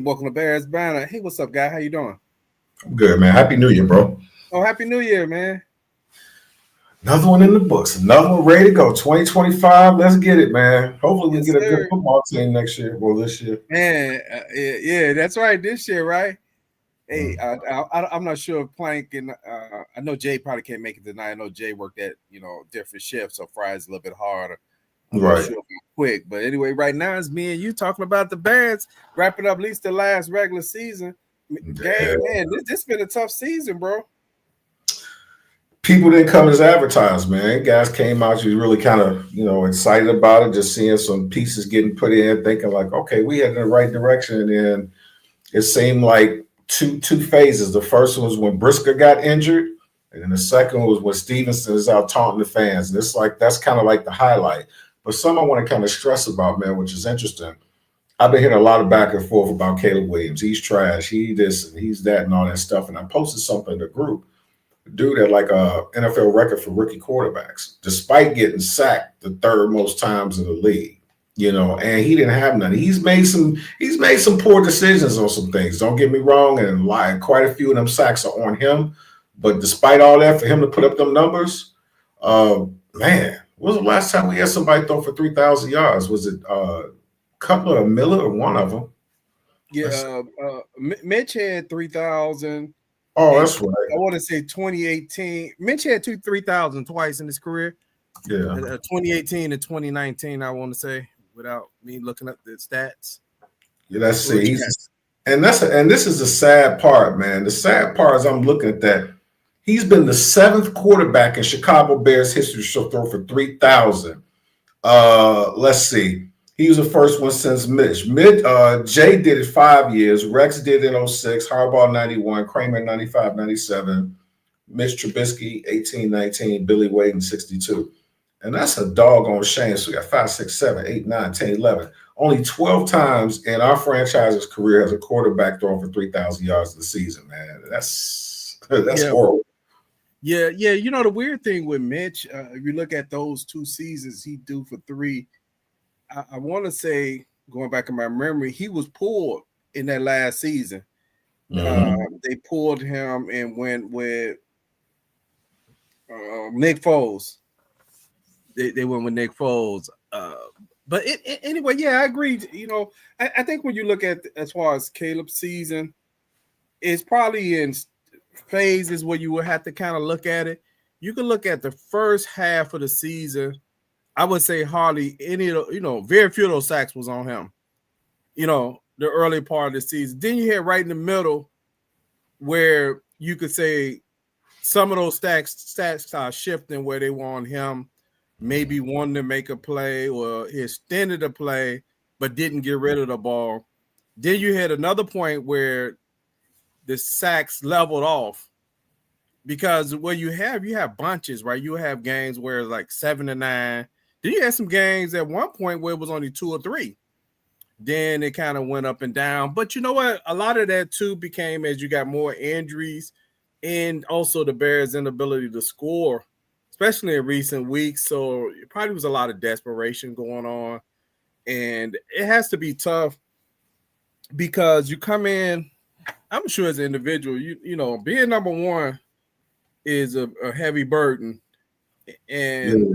welcome to Bears Banner. Hey, what's up, guy? How you doing? I'm good, man. Happy New Year, bro. Oh, Happy New Year, man. Another one in the books. Another one ready to go. 2025. Let's get it, man. Hopefully we Yes, get a good sir. football team next year. Well, this year. Man, yeah, that's right. This year, right? Hey, Mm. I'm not sure if Plank and I know Jay probably can't make it tonight. I know Jay worked at different shifts, so Friday's a little bit harder. I'm not Right. sure if I'm quick, but anyway, right now it's me and you talking about the Bears wrapping up at least the last regular season Yeah. game. Man, this been a tough season, bro. People didn't come as advertised, man. Guys came out, you really kind of, excited about it, just seeing some pieces getting put in, thinking like, okay, we headed in the right direction. And then it seemed like two phases. The first one was when Brisker got injured, and then the second one was when Stevenson is out taunting the fans. And it's like that's kind of like the highlight. But some I want to kind of stress about, man, which is interesting. I've been hearing a lot of back and forth about Caleb Williams. He's trash. He this and he's that and all that stuff. And I posted something in the group. Dude had like a NFL record for rookie quarterbacks, despite getting sacked the third most times in the league. And he didn't have none. He's made some poor decisions on some things. Don't get me wrong, and quite a few of them sacks are on him. But despite all that, for him to put up them numbers, man, when was the last time we had somebody throw for 3,000 yards? Was it Cutler or Miller or one of them? Yeah, Mitch had 3,000. Oh, And that's right. I want to say 2018. Mitch had 3,000 twice in his career. Yeah. 2018 and 2019, I want to say, without me looking up the stats. Yeah, let's see. And this is the sad part, man. The sad part is I'm looking at that. He's been the seventh quarterback in Chicago Bears history to throw for 3,000. Let's see. He was the first one since Mitch. Jay did it 5 years. Rex did it in 06. Harbaugh 91. Kramer 95, 97. Mitch Trubisky 18, 19. Billy Wade in 62. And that's a doggone shame. So we got 5, 6, 7, 8, 9, 10, 11. Only 12 times in our franchise's career has a quarterback thrown for 3,000 yards in the season, man. That's horrible. Yeah. The weird thing with Mitch, if you look at those 2 seasons he do for 3, I want to say, going back in my memory, he was pulled in that last season. Mm-hmm. They pulled him and went with Nick Foles. They went with Nick Foles. But anyway, yeah, I agree. I think when you look at as far as Caleb's season, it's probably in phases where you would have to kind of look at it. You can look at the first half of the season. I would say hardly any of very few of those sacks was on him. The early part of the season. Then you had right in the middle where you could say some of those stats are shifting where they were on him, maybe wanting to make a play or he extended a play but didn't get rid of the ball. Then you had another point where the sacks leveled off. Because where you have bunches, right? You have games where it's like 7 to 9. Then you had some games at one point where it was only 2 or 3. Then it kind of went up and down. But you know what? A lot of that too became as you got more injuries and also the Bears' inability to score, especially in recent weeks. So it probably was a lot of desperation going on. And it has to be tough because you come in, I'm sure as an individual, being number one is a heavy burden, and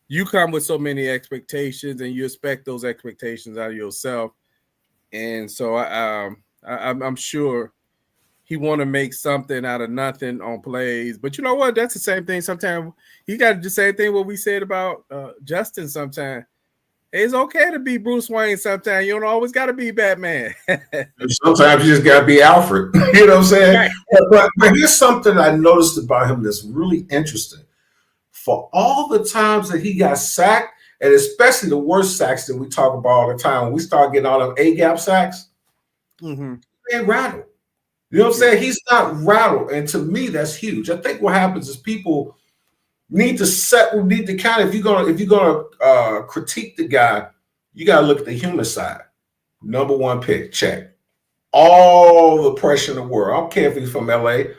you come with so many expectations, and you expect those expectations out of yourself. And so I'm sure he want to make something out of nothing on plays. But you know what? That's the same thing. Sometimes he got to do the same thing what we said about Justin. Sometimes it's okay to be Bruce Wayne. Sometimes you don't always got to be Batman. Sometimes you just got to be Alfred. You know what I'm saying? Right. But here's something I noticed about him that's really interesting. For all the times that he got sacked, and especially the worst sacks that we talk about all the time, when we start getting all them A-gap sacks, he ain't rattled. You know what I'm saying? He's not rattled. And to me, that's huge. I think what happens is people need to kind of, if you're gonna critique the guy, you gotta look at the human side. Number 1 pick, check. All the pressure in the world. I don't care if he's from LA.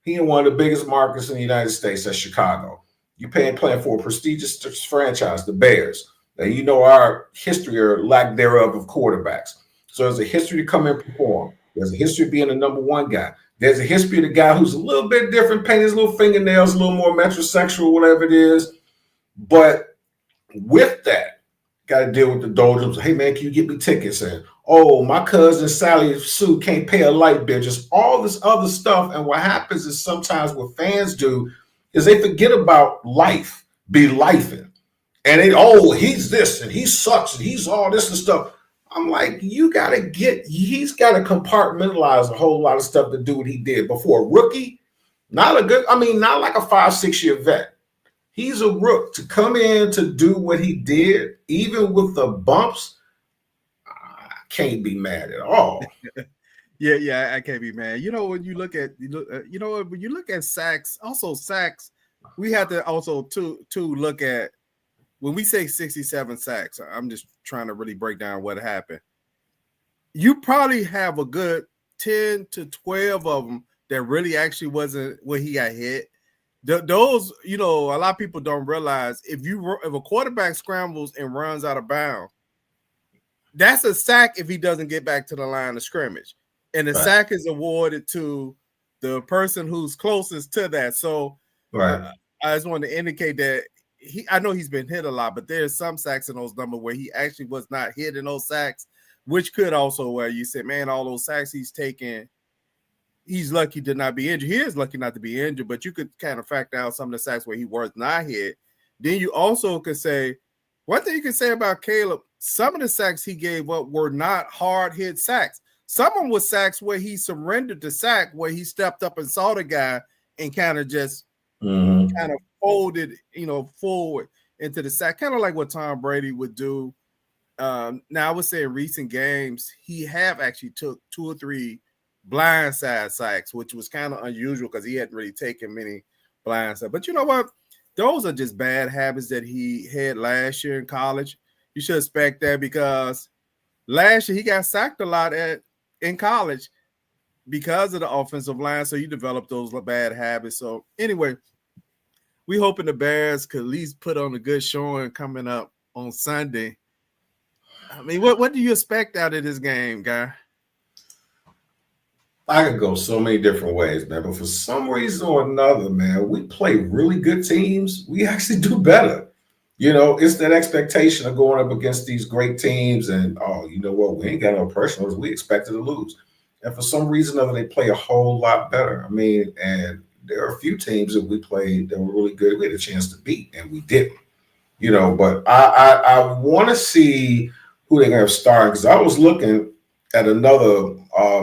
He in one of the biggest markets in the United States, that's Chicago. You playing for a prestigious franchise, the Bears. And you know our history or lack thereof of quarterbacks. So there's a history to come and perform. There's a history of being the number one guy. There's a history of the guy who's a little bit different, paint his little fingernails, a little more metrosexual, whatever it is. But with that, got to deal with the doldrums. Hey, man, can you get me tickets? And, oh, my cousin Sally Sue can't pay a light bill. Just all this other stuff. And what happens is sometimes what fans do is they forget about life, be lifing. And he's this and he sucks and he's all this and stuff. I'm like, he's got to compartmentalize a whole lot of stuff to do what he did. Before a rookie, not like a 5-6 year vet. He's a rook to come in to do what he did, even with the bumps. I can't be mad at all. Yeah, I can't be mad. When you look at sacks, we have to also to look at when we say 67 sacks. I'm just trying to really break down what happened. You probably have a good 10 to 12 of them that really actually wasn't where he got hit. Those, a lot of people don't realize if a quarterback scrambles and runs out of bounds, that's a sack if he doesn't get back to the line of scrimmage. And the sack is awarded to the person who's closest to that. So I just wanted to indicate that I know he's been hit a lot, but there's some sacks in those numbers where he actually was not hit in those sacks, which could also where you said, man, all those sacks he's taken, he's lucky to not be injured. He is lucky not to be injured, but you could kind of factor out some of the sacks where he was not hit. Then you also could say, one thing you can say about Caleb, some of the sacks he gave up were not hard hit sacks. Some of them were sacks where he surrendered the sack, where he stepped up and saw the guy and kind of just kind of folded, forward into the sack, kind of like what Tom Brady would do. Now, I would say in recent games, he have actually took 2 or 3 blindside sacks, which was kind of unusual because he hadn't really taken many blindside. But you know what? Those are just bad habits that he had last year in college. You should expect that because last year he got sacked a lot in college because of the offensive line. So you develop those bad habits. So anyway, we hoping the Bears could at least put on a good showing coming up on Sunday. I mean, what do you expect out of this game, guy? I could go so many different ways, man. But for some reason or another, man, we play really good teams. We actually do better. It's that expectation of going up against these great teams. And, you know what? We ain't got no personals. We expected to lose. And for some reason or other, they play a whole lot better. I mean, and there are a few teams that we played that were really good. We had a chance to beat, and we didn't. But I want to see who they're going to have starting because I was looking at another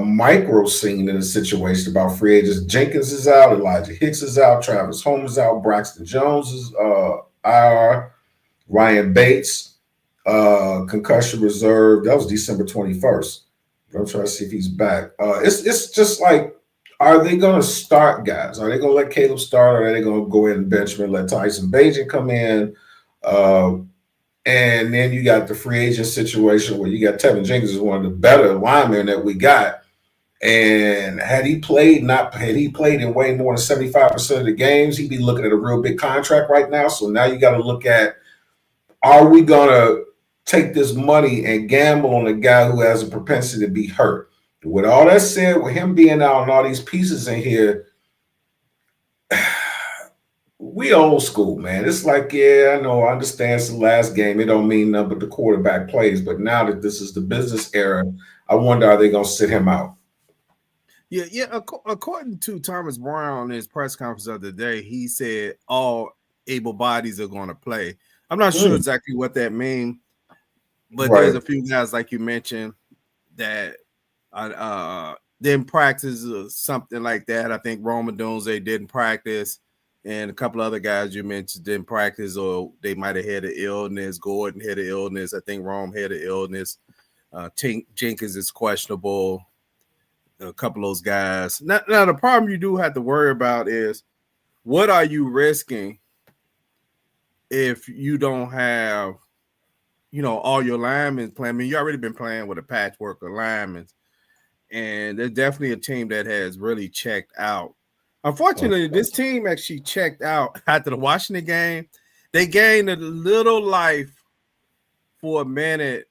micro scene in the situation about free agents. Jenkins is out, Elijah Hicks is out, Travis Holmes is out, Braxton Jones is IR, Ryan Bates, concussion reserve. That was December 21st. I'm trying to see if he's back. It's just like, are they going to start guys? Are they going to let Caleb start, or are they going to go ahead and bench him and let Tyson Bagent come in? And then you got the free agent situation where you got Tevin Jenkins is one of the better linemen that we got. And had he played in way more than 75% of the games, he'd be looking at a real big contract right now. So now you got to look at, are we going to take this money and gamble on a guy who has a propensity to be hurt? With all that said, with him being out and all these pieces in here, we old school, man. It's like, yeah, I know, I understand it's the last game. It don't mean nothing but the quarterback plays. But now that this is the business era, I wonder, are they going to sit him out? Yeah. According to Thomas Brown in his press conference of the day, he said all able bodies are going to play. I'm not sure exactly what that means, but there's a few guys, like you mentioned, that didn't practice or something like that. I think Rome Odunze didn't practice. And a couple other guys you mentioned didn't practice, or they might have had an illness. Gordon had an illness. I think Rome had an illness. Jenkins is questionable. A couple of those guys. Now, the problem you do have to worry about is, what are you risking if you don't have, all your linemen playing? I mean, you already been playing with a patchwork of linemen. And there's definitely a team that has really checked out. Unfortunately, this team actually checked out after the Washington game. They gained a little life for a minute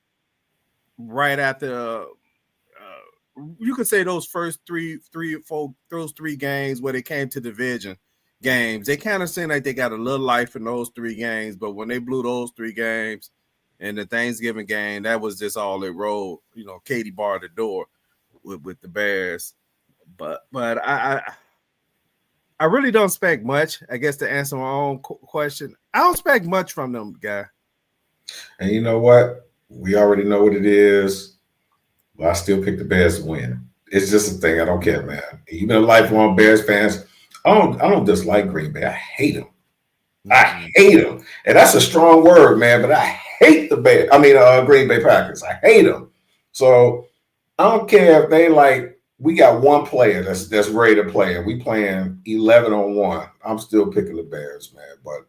right after you could say those first those three games where they came to division games, they kind of seemed like they got a little life in those 3 games. But when they blew those 3 games and the Thanksgiving game, that was just all it rolled. Katie barred the door with the Bears. But I really don't expect much. I guess to answer my own question, I don't expect much from them, guy. And you know what? We already know what it is. But I still pick the Bears to win. It's just a thing. I don't care, man. Even a lifelong Bears fans, I don't dislike Green Bay. I hate them. I hate them, and that's a strong word, man. But I hate the Bears. Green Bay Packers. I hate them. So I don't care if they we got one player that's ready to play, and we playing 11-on-1. I'm still picking the Bears, man. But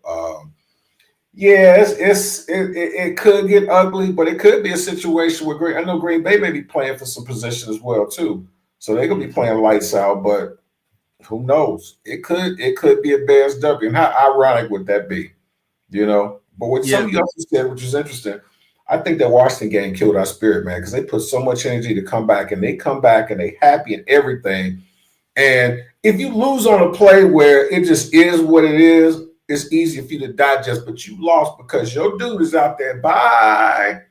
yeah, it could get ugly, but it could be a situation where I know Green Bay may be playing for some position as well too, so they could be playing lights out. But who knows? It could be a Bears W, and how ironic would that be? But what some of you also said, which is interesting, I think that Washington game killed our spirit, man, because they put so much energy to come back, and they come back and they happy and everything. And if you lose on a play where it just is what it is, it's easy for you to digest, but you lost because your dude is out there, bye.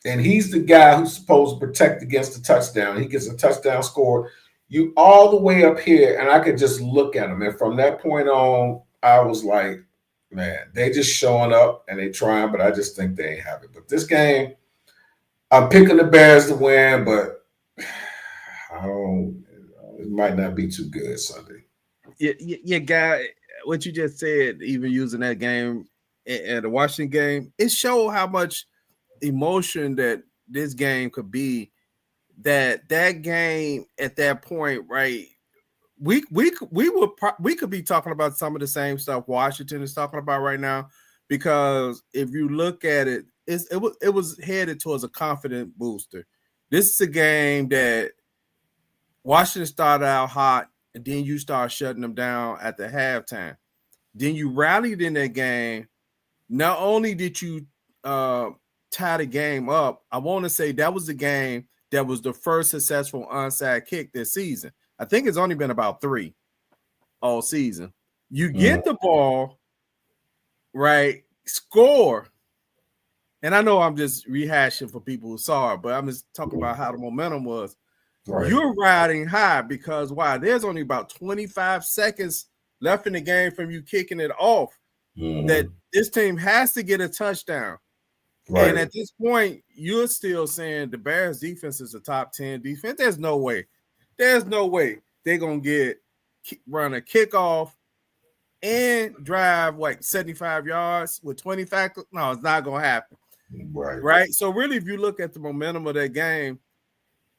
And he's the guy who's supposed to protect against the touchdown. He gets a touchdown scored. You all the way up here, and I could just look at him. And from that point on, I was like, man, they just showing up and they trying, but I just think they ain't have it. But this game, I'm picking the Bears to win, but it might not be too good Sunday. Yeah, guy, what you just said, even using that game at the Washington game, it showed how much emotion that this game could be. That game at that point, right? We could be talking about some of the same stuff Washington is talking about right now, because if you look at it, it was headed towards a confident booster. This is a game that Washington started out hot, and then you start shutting them down at the halftime. Then you rallied in that game. Not only did you tie the game up, I want to say that was the game that was the first successful onside kick this season. I think it's only been about 3 all season. You get the ball, right, score. And I know I'm just rehashing for people who saw it, but I'm just talking about how the momentum was. Right. You're riding high because why? There's only about 25 seconds left in the game from you kicking it off. That this team has to get a touchdown. Right. And at this point, you're still saying the Bears defense is a top 10 defense. There's no way they're going to run a kickoff and drive 75 yards with 25. No, it's not going to happen. Right. So really, if you look at the momentum of that game,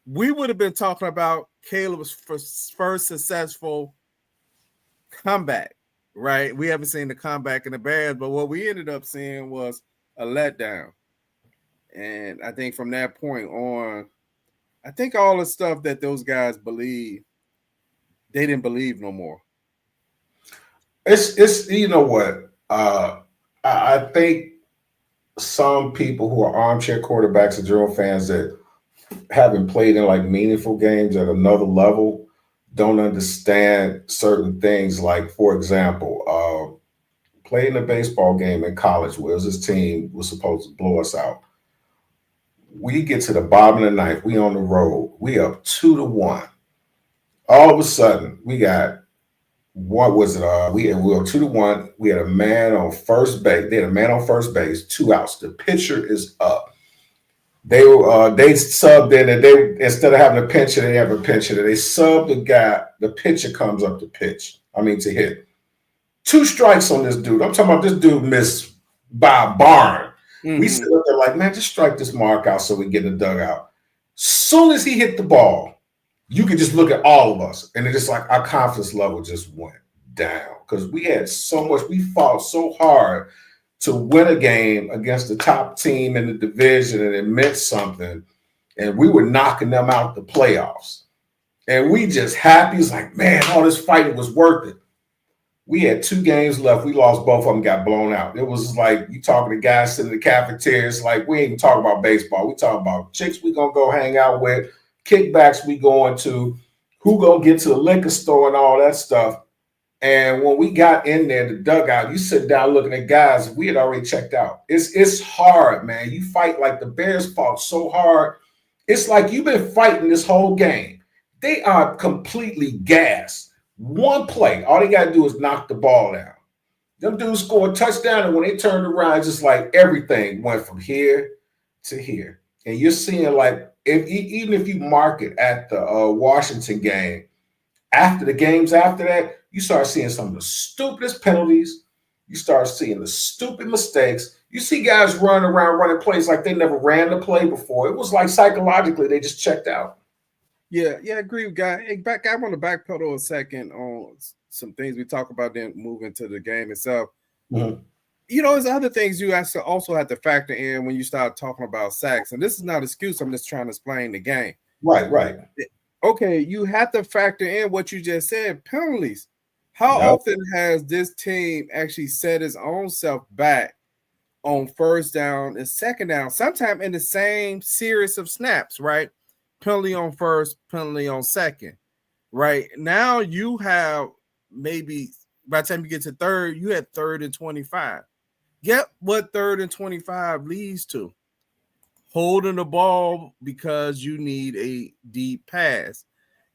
we would have been talking about Caleb's first successful comeback, right? We haven't seen the comeback in the Bears, but what we ended up seeing was a letdown. And I think from that point on, I think all the stuff that those guys believe, they didn't believe no more. It's you know what? I think some people who are armchair quarterbacks and drill fans that haven't played in meaningful games at another level don't understand certain things. Like, for example, playing a baseball game in college where this team was supposed to blow us out. We get to the bottom of the ninth. We on the road. We up 2-1. All of a sudden, we got, what was it? We were 2-1. We had a man on first base. They had a man on first base, 2 outs. The pitcher is up. They subbed in, and they, instead of having a pinch hitter, they have a pinch hitter. They subbed the guy. The pitcher comes up to hit. 2 strikes on this dude. I'm talking about this dude missed by a barn. Mm-hmm. We sit up there like, man, just strike this mark out so we get in the dugout. Soon as he hit the ball, you could just look at all of us, and it's just like our confidence level just went down because we had so much. We fought so hard to win a game against the top team in the division, and it meant something. And we were knocking them out the playoffs. And we just happy. It's like, man, all this fighting was worth it. We had 2 games left. We lost both of them, got blown out. It was like you talking to guys sitting in the cafeteria. It's like we ain't even talking about baseball. We talking about chicks we going to go hang out with, kickbacks we going to, who gonna get to the liquor store and all that stuff. And when we got in there, the dugout, you sit down looking at guys, we had already checked out. It's hard, man. You fight like the Bears fought so hard. It's like you've been fighting this whole game. They are completely gassed. One play, all they got to do is knock the ball down. Them dudes score a touchdown, and when they turned around, it's just like everything went from here to here. And you're seeing like, even if you mark it at the Washington game, after the games after that, you start seeing some of the stupidest penalties. You start seeing the stupid mistakes. You see guys running around running plays like they never ran the play before. It was like psychologically they just checked out. Yeah, I agree with Guy. Hey, I want to backpedal a second on some things we talk about, then move into the game itself. Mm-hmm. You know, there's other things you also have to factor in when you start talking about sacks. And this is not an excuse. I'm just trying to explain the game. Right. Okay, you have to factor in what you just said, penalties. How often has this team actually set its own self back on first down and second down, sometime in the same series of snaps, right? Penalty on first, penalty on second, right? Now you have maybe by the time you get to third, you had 3rd and 25. Get what 3rd and 25 leads to? Holding the ball because you need a deep pass.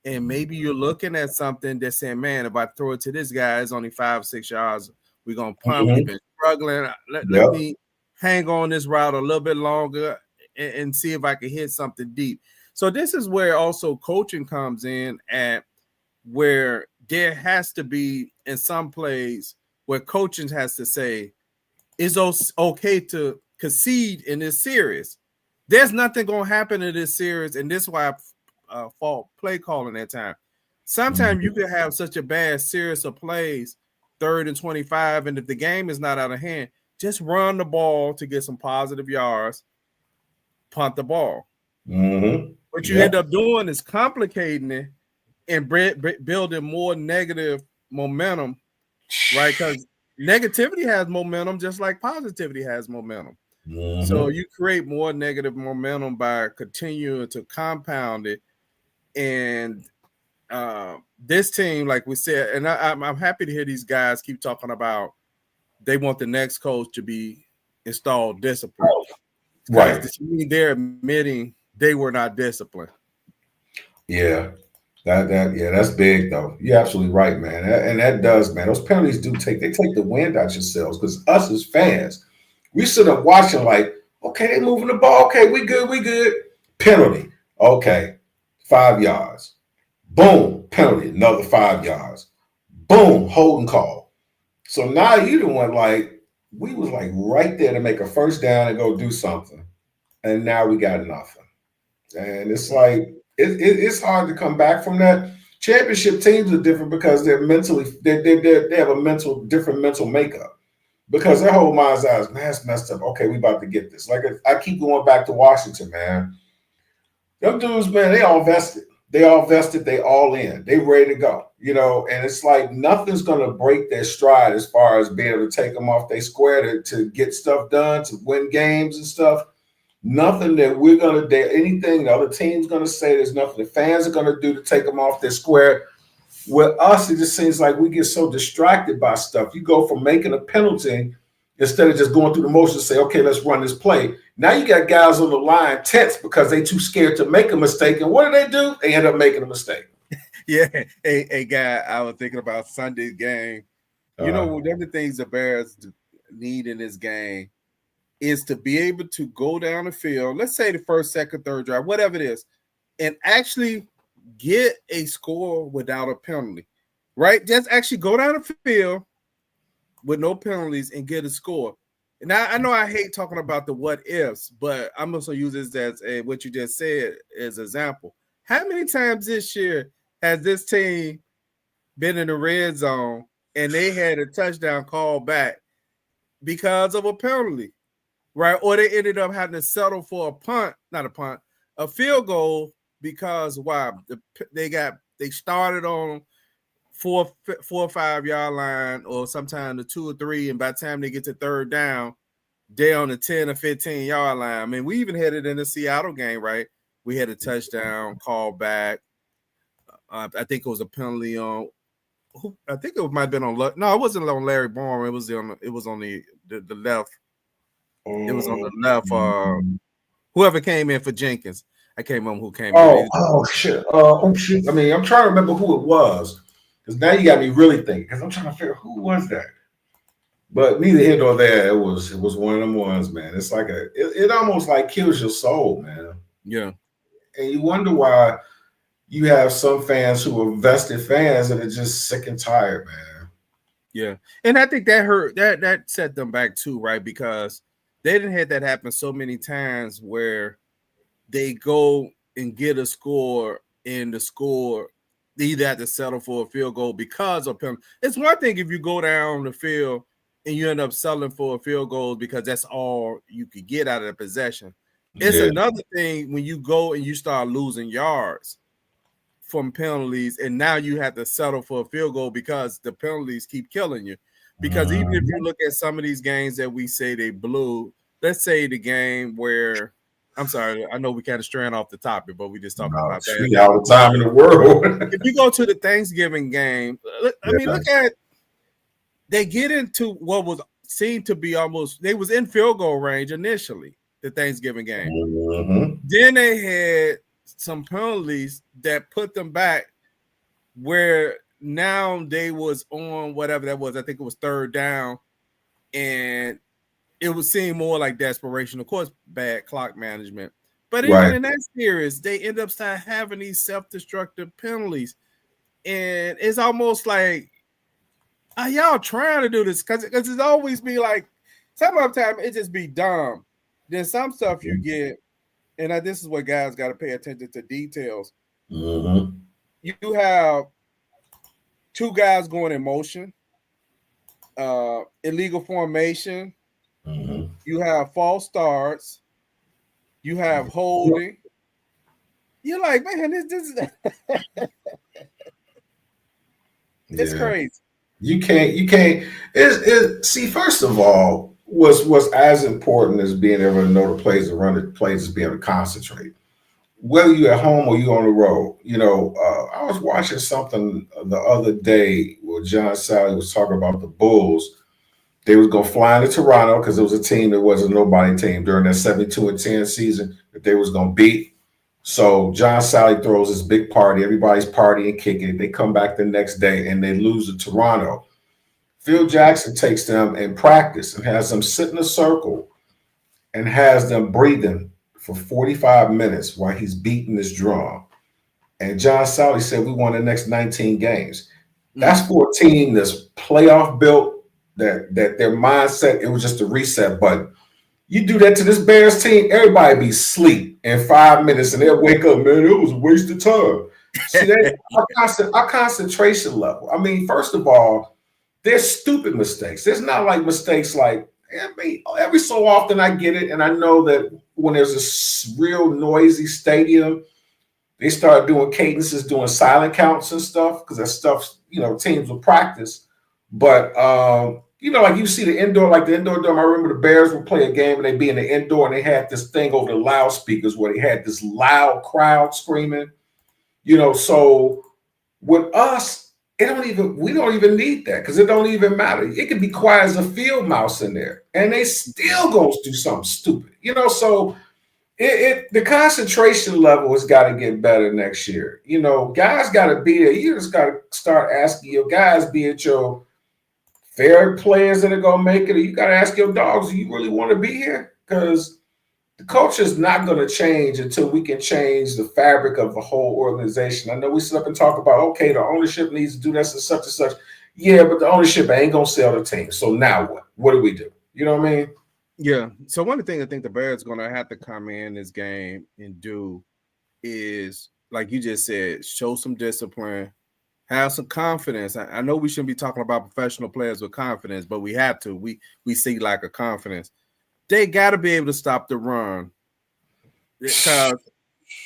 And maybe you're looking at something that's saying, man, if I throw it to this guy, it's only 5 or 6 yards. We're going to punt. We've been struggling. Let me hang on this route a little bit longer and see if I can hit something deep. So this is where also coaching comes in, at where there has to be in some plays where coaching has to say, it's okay to concede in this series. There's nothing going to happen in this series, and this is why I fault play calling that time. Sometimes you could have such a bad series of plays, 3rd and 25, and if the game is not out of hand, just run the ball to get some positive yards, punt the ball. What you end up doing is complicating it and building more negative momentum, right? Because negativity has momentum just like positivity has momentum. So you create more negative momentum by continuing to compound it. And this team, like we said, and I'm happy to hear these guys keep talking about they want the next coach to be installed discipline. Right. They're admitting they were not disciplined. Yeah. That's big though. You're absolutely right, man. And that does, man. Those penalties take the wind out yourselves, because us as fans, we sit up watching like, okay, they moving the ball. Okay, we good. Penalty. Okay, 5 yards. Boom, penalty, another 5 yards. Boom, holding call. So now you the one, like, we was like right there to make a first down and go do something. And now we got nothing. And it's like, it's hard to come back from that. Championship teams are different because they're mentally, they have a different mental makeup. Because their whole mind's eyes, man, it's messed up. Okay, we about to get this. Like, I keep going back to Washington, man. Them dudes, man, they all vested. They all in. They ready to go, you know. And it's like nothing's going to break their stride as far as being able to take them off their square to get stuff done, to win games and stuff. Nothing that we're going to do, anything the other team's going to say, there's nothing the fans are going to do to take them off their square. With us, it just seems like we get so distracted by stuff. You go from making a penalty instead of just going through the motions and say, okay, let's run this play. Now you got guys on the line tense because they too scared to make a mistake. And what do? They end up making a mistake. Yeah. Hey, guy, I was thinking about Sunday's game. You know, one of the things the Bears need in this game is to be able to go down the field, let's say the first, second, third drive, whatever it is, and actually get a score without a penalty, right? Just actually go down the field with no penalties and get a score. Now, I know I hate talking about the what ifs, but I'm also use this as what you just said as an example. How many times this year has this team been in the red zone and they had a touchdown call back because of a penalty, right? Or they ended up having to settle for a field goal because they started on 4 or 5 yard line, or sometimes the 2 or 3, and by the time they get to third down, they're on the 10 or 15 yard line. I mean, we even had it in the Seattle game, right? We had a touchdown call back. I think it was a penalty on. I think it might have been on. No, it wasn't on Larry Bourne. It was on. It was on the left. It was on the left. Whoever came in for Jenkins. I can't remember who came in. Shit. Shit. I mean, I'm trying to remember who it was because now you got me really thinking because I'm trying to figure who was that. But neither here nor there. It was one of them ones, man. It's like it almost like kills your soul, man. Yeah. And you wonder why you have some fans who are vested fans that are just sick and tired, man. Yeah. And I think that hurt that set them back too, right? Because they didn't have that happen so many times where they go and get a score and the score they either have to settle for a field goal because of penalty. It's one thing if you go down the field and you end up settling for a field goal because that's all you could get out of the possession. It's another thing when you go and you start losing yards from penalties, and now you have to settle for a field goal because the penalties keep killing you. Because even if you look at some of these games that we say they blew, let's say the game where I'm sorry, I know we kind of straying off the topic, but we just talking about that all the time in the world. If you go to the Thanksgiving game, I mean, look at they get into what was seemed to be almost they was in field goal range initially, the Thanksgiving game. Then they had some penalties that put them back where now they was on whatever that was. I think it was third down, and it would seem more like desperation. Of course, bad clock management. But even in that series, they end up start having these self-destructive penalties. And it's almost like, are y'all trying to do this? Because it's always be like, some of the time it just be dumb. Then some stuff you get, and this is what guys got to pay attention to details. You have two guys going in motion, illegal formation. You have false starts. You have holding. You're like, man, this it's crazy. You can't. See, first of all, what's as important as being able to know the plays and run the plays is being able to concentrate. Whether you're at home or you're on the road, I was watching something the other day where John Sally was talking about the Bulls. They was gonna fly into Toronto because it was a team that wasn't a nobody team during that 72-10 season that they was gonna beat. So John Sally throws this big party. Everybody's partying, kicking it. They come back the next day and they lose to Toronto. Phil Jackson takes them in practice and has them sit in a circle and has them breathing for 45 minutes while he's beating this drum. And John Sally said, we won the next 19 games. That's for a team that's playoff built, that their mindset, it was just a reset button. You do that to this Bears team, everybody be asleep in 5 minutes and they'll wake up, man, it was a waste of time. See, our concentration level. I mean, first of all, there's stupid mistakes. There's not like mistakes like, every so often I get it, and I know that when there's a real noisy stadium, they start doing cadences, doing silent counts and stuff, because that stuff, teams will practice. But, like you see the indoor dome. I remember the Bears would play a game and they'd be in the indoor and they had this thing over the loudspeakers where they had this loud crowd screaming, so with us, we don't even need that because it don't even matter. It can be quiet as a field mouse in there and they still go do something stupid, so the concentration level has got to get better next year. Guys got to be there. You just got to start asking your guys, be it your fair players that are going to make it, or you got to ask your dogs, do you really want to be here? Because the culture is not going to change until we can change the fabric of the whole organization. I know we sit up and talk about, okay, the ownership needs to do this and such. Yeah, but the ownership ain't going to sell the team. So now what? What do we do? You know what I mean? Yeah. So one of the things I think the Bears are going to have to come in this game and do is, like you just said, show some discipline, have some confidence. I know we shouldn't be talking about professional players with confidence, but we have to. We see like a confidence. They got to be able to stop the run. Because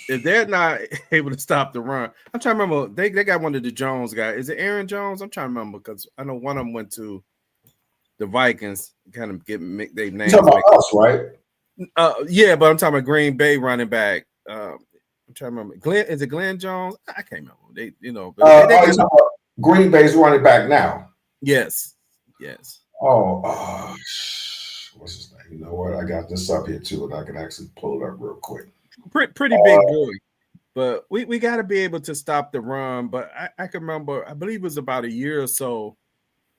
if they're not able to stop the run, I'm trying to remember. They got one of the Jones guys. Is it Aaron Jones? I'm trying to remember because I know one of them went to the Vikings. Kind of get their names. You're talking about us, right? Yeah, but I'm talking about Green Bay running back. trying to remember. Is it Glenn Jones? I can't remember. They, but they got Green Bay's running back now. yes. What's his name? You know what? I got this up here too, and I can actually pull it up real quick. Pretty big boy. But we got to be able to stop the run. But I can remember, I believe it was about a year or so,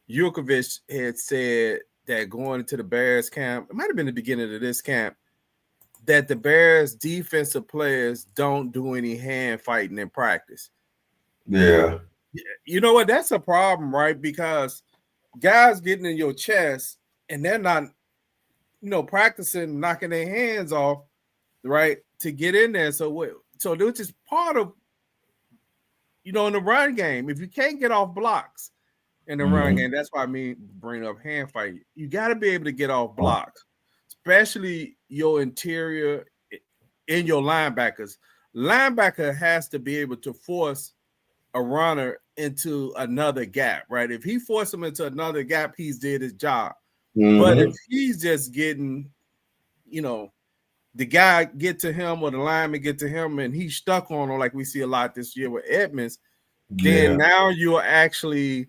Yurkovich had said that going into the Bears camp, it might have been the beginning of this camp, that the Bears defensive players don't do any hand fighting in practice. Yeah. You know what? That's a problem, right? Because guys getting in your chest and they're not, practicing knocking their hands off, right, to get in there. So they're just part of, in the run game. If you can't get off blocks in the run game, that's why I bring up hand fight. You got to be able to get off blocks, especially your interior and your linebackers. Linebacker has to be able to force a runner into another gap, right? If he forced him into another gap, he's did his job. But if he's just getting, the guy get to him or the lineman get to him and he's stuck on him like we see a lot this year with Edmonds, then now you're actually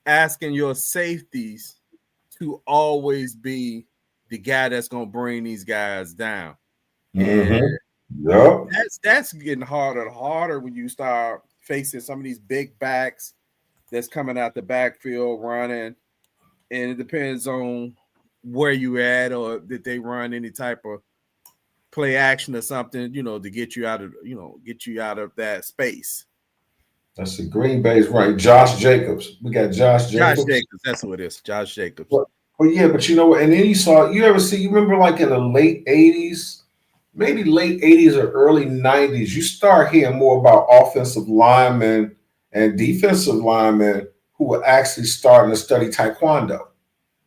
asking your safeties to always be the guy that's going to bring these guys down. And that's getting harder and harder when you start facing some of these big backs that's coming out the backfield running. And it depends on where you at or did they run any type of play action or something, to get you out of that space. That's the Green Bay's right. Josh Jacobs. We got Josh Jacobs. That's who it is. Josh Jacobs. But you know what? And then you remember like in the late 80s, maybe late 80s or early 90s, you start hearing more about offensive linemen and defensive linemen who were actually starting to study Taekwondo.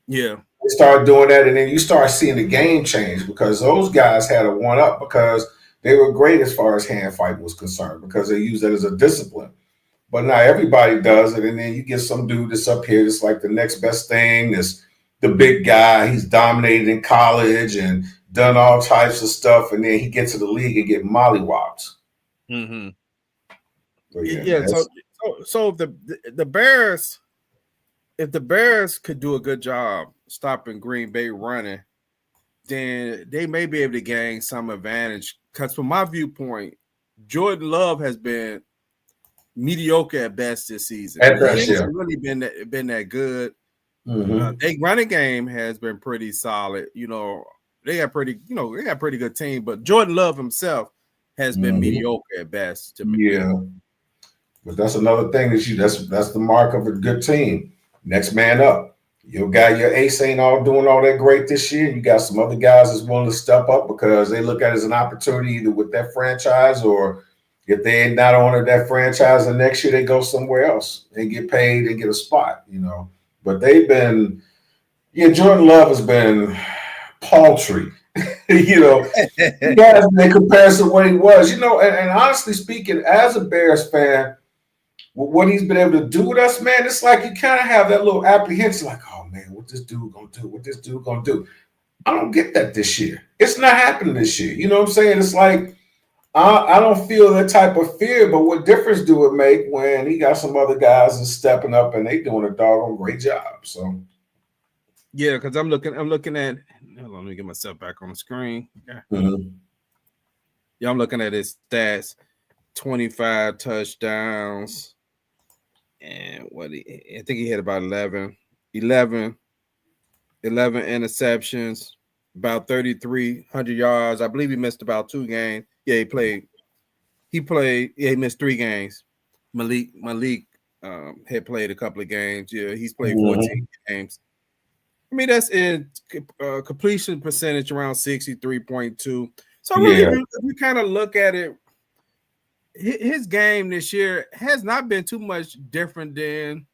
Yeah. They started doing that, and then you start seeing the game change because those guys had a one-up because they were great as far as hand fighting was concerned because they used that as a discipline. But now everybody does it, and then you get some dude that's up here that's like the next best thing. That's the big guy. He's dominated in college and done all types of stuff, and then he gets to the league and get mollywopped. Mm-hmm. So, so the Bears, if the Bears could do a good job stopping Green Bay running, then they may be able to gain some advantage. Because from my viewpoint, Jordan Love has been mediocre at best this season. He hasn't really been that good. Their running game has been pretty solid. They got pretty good team, but Jordan Love himself has been mediocre at best to me. Yeah. But that's another thing that's the mark of a good team. Next man up. Your ace ain't doing all that great this year. You got some other guys that's willing to step up because they look at it as an opportunity either with that franchise or if they ain't not on that franchise, the next year they go somewhere else and get paid and get a spot, But they've been, Jordan Love has been paltry, he has been in comparison to what he was, and honestly speaking, as a Bears fan, what he's been able to do with us, man, it's like you kind of have that little apprehension, like, oh man, what this dude gonna do? What this dude gonna do? I don't get that this year. It's not happening this year. You know what I'm saying? It's like I don't feel that type of fear, but what difference do it make when he got some other guys that's stepping up and they doing a doggone great job? So yeah, because I'm looking at. Hold on, let me get myself back on the screen. Yeah, I'm looking at his stats: 25 touchdowns. And I think he had about 11 interceptions, about 3,300 yards. I believe he missed about 2 games. Yeah, he played. Yeah, he missed 3 games. Malik had played a couple of games. Yeah, he's played 14 games. I mean, that's in completion percentage around 63.2. So really, if you kind of look at it, his game this year has not been too much different than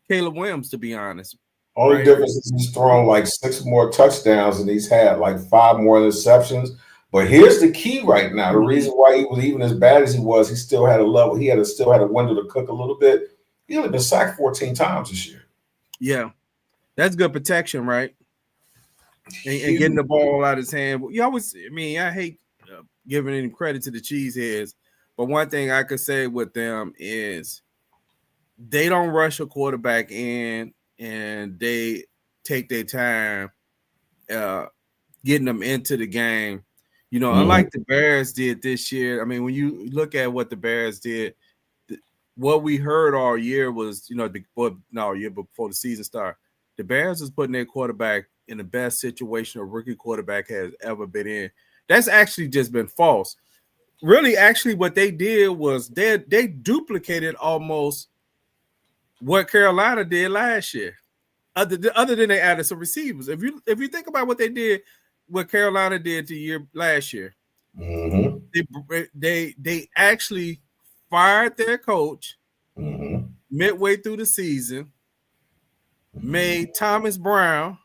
Caleb Williams, to be honest. Only difference is he's thrown like 6 more touchdowns and he's had like 5 more interceptions. But here's the key right now. The reason why he was even as bad as he was, he still had a level. He still had a window to cook a little bit. He only been sacked 14 times this year. Yeah, that's good protection, right? And getting the ball out of his hand. You always, I hate giving any credit to the cheeseheads, But one thing I could say with them is they don't rush a quarterback in, and they take their time uh, getting them into the game. You know, Mm-hmm. unlike the Bears did this year. I mean, when you look at what the Bears did, what we heard all year was, year before the season started, the Bears is putting their quarterback in the best situation a rookie quarterback has ever been in. That's actually just been false. Really, actually, what they did was they duplicated almost what Carolina did last year. Other than they added some receivers. If you think about what they did, what Carolina did the year last year, Mm-hmm. they actually fired their coach Mm-hmm. midway through the season, made Thomas Brown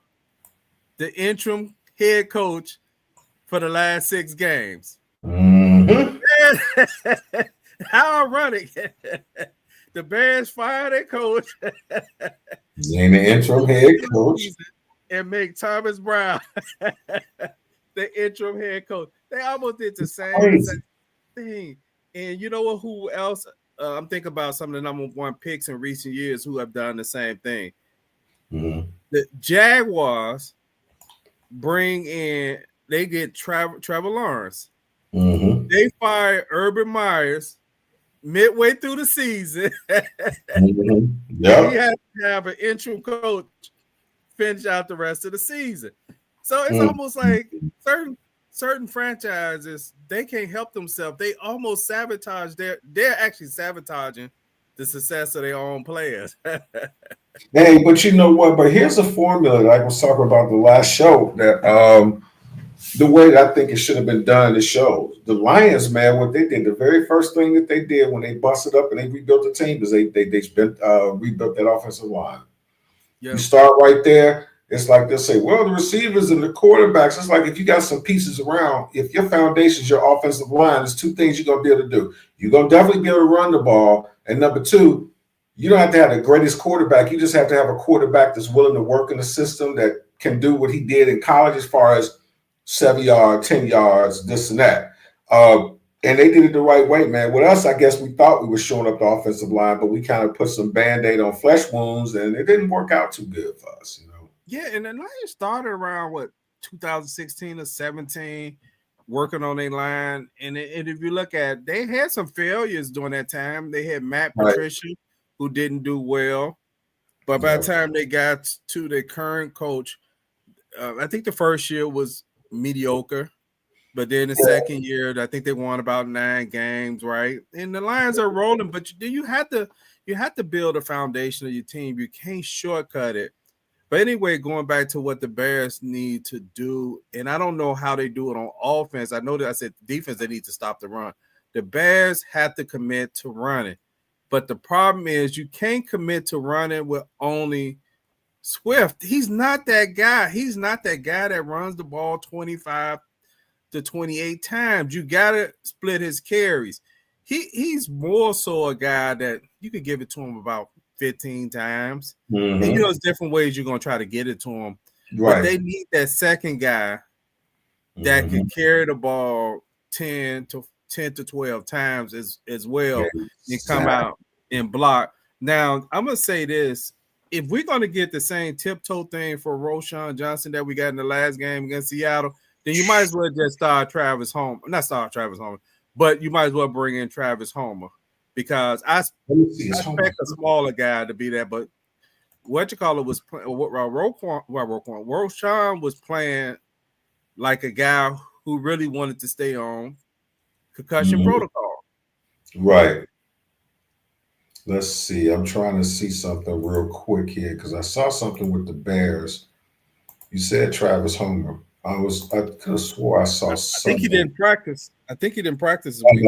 the interim head coach for the last 6 games. Mm-hmm. How ironic. The Bears fired their coach And the interim head coach. and make Thomas Brown the interim head coach. They almost did the same Crazy. thing. And you know what? Who else? I'm thinking about some of the number one picks in recent years who have done the same thing. Mm-hmm. The Jaguars they get Trevor Lawrence. Mm-hmm. They fire Urban Myers midway through the season. Mm-hmm. And he Yep. has to have an interim coach finish out the rest of the season. So it's Mm-hmm. almost like certain franchises, they can't help themselves. They almost sabotage they're actually sabotaging the success of their own players. Hey, but you know what? But here's a formula that I was talking about the last show that the way that I think it should have been done. It shows the Lions, man, what they did. The very first thing that they did when they busted up and they rebuilt the team is rebuilt that offensive line. You Yeah. start right there. It's like they'll say, well, the receivers and the quarterbacks. It's like if you got some pieces around, if your foundation is your offensive line, there's 2 things you're gonna be able to do. You're gonna definitely be able to run the ball, and number 2, you don't have to have the greatest quarterback. You just have to have a quarterback that's willing to work in the system that can do what he did in college, as far as 7 yards, 10 yards, this and that. And they did it the right way, man. With us, I guess we thought we were showing up the offensive line, but we kind of put some band-aid on flesh wounds, and it didn't work out too good for us, you know. Yeah, and the Lions started around 2016 or 17, working on their line. And if you look at, they had some failures during that time. They had Matt Right. Patricia, who didn't do well. But by the time they got to their current coach, I think the first year was mediocre. But then the second year, I think they won about 9 games, right? And the Lions are rolling, but you have to build a foundation of your team. You can't shortcut it. But anyway, going back to what the Bears need to do, and I don't know how they do it on offense. I know that I said defense, they need to stop the run. The Bears have to commit to running. But the problem is you can't commit to running with only Swift. He's not that guy. He's not that guy that runs the ball 25 to 28 times. You got to split his carries. He's more so a guy that you could give it to him about 15 times. Mm-hmm. And there's different ways you're going to try to get it to him. Right. But they need that second guy that can carry the ball 10 to 12 times as well and come out and block. Now, I'm going to say this. If we're going to get the same tiptoe thing for Roschon Johnson that we got in the last game against Seattle, then you might as well just start Travis Homer. Not start Travis Homer, but you might as well bring in Travis Homer, because I expect a smaller guy to be there. But what you call it was Roschon was playing like a guy who really wanted to stay on concussion protocol. Right. Let's see. I'm trying to see something real quick here because I saw something with the Bears. You said Travis Homer. I could have swore I saw something. I think he didn't practice. This week.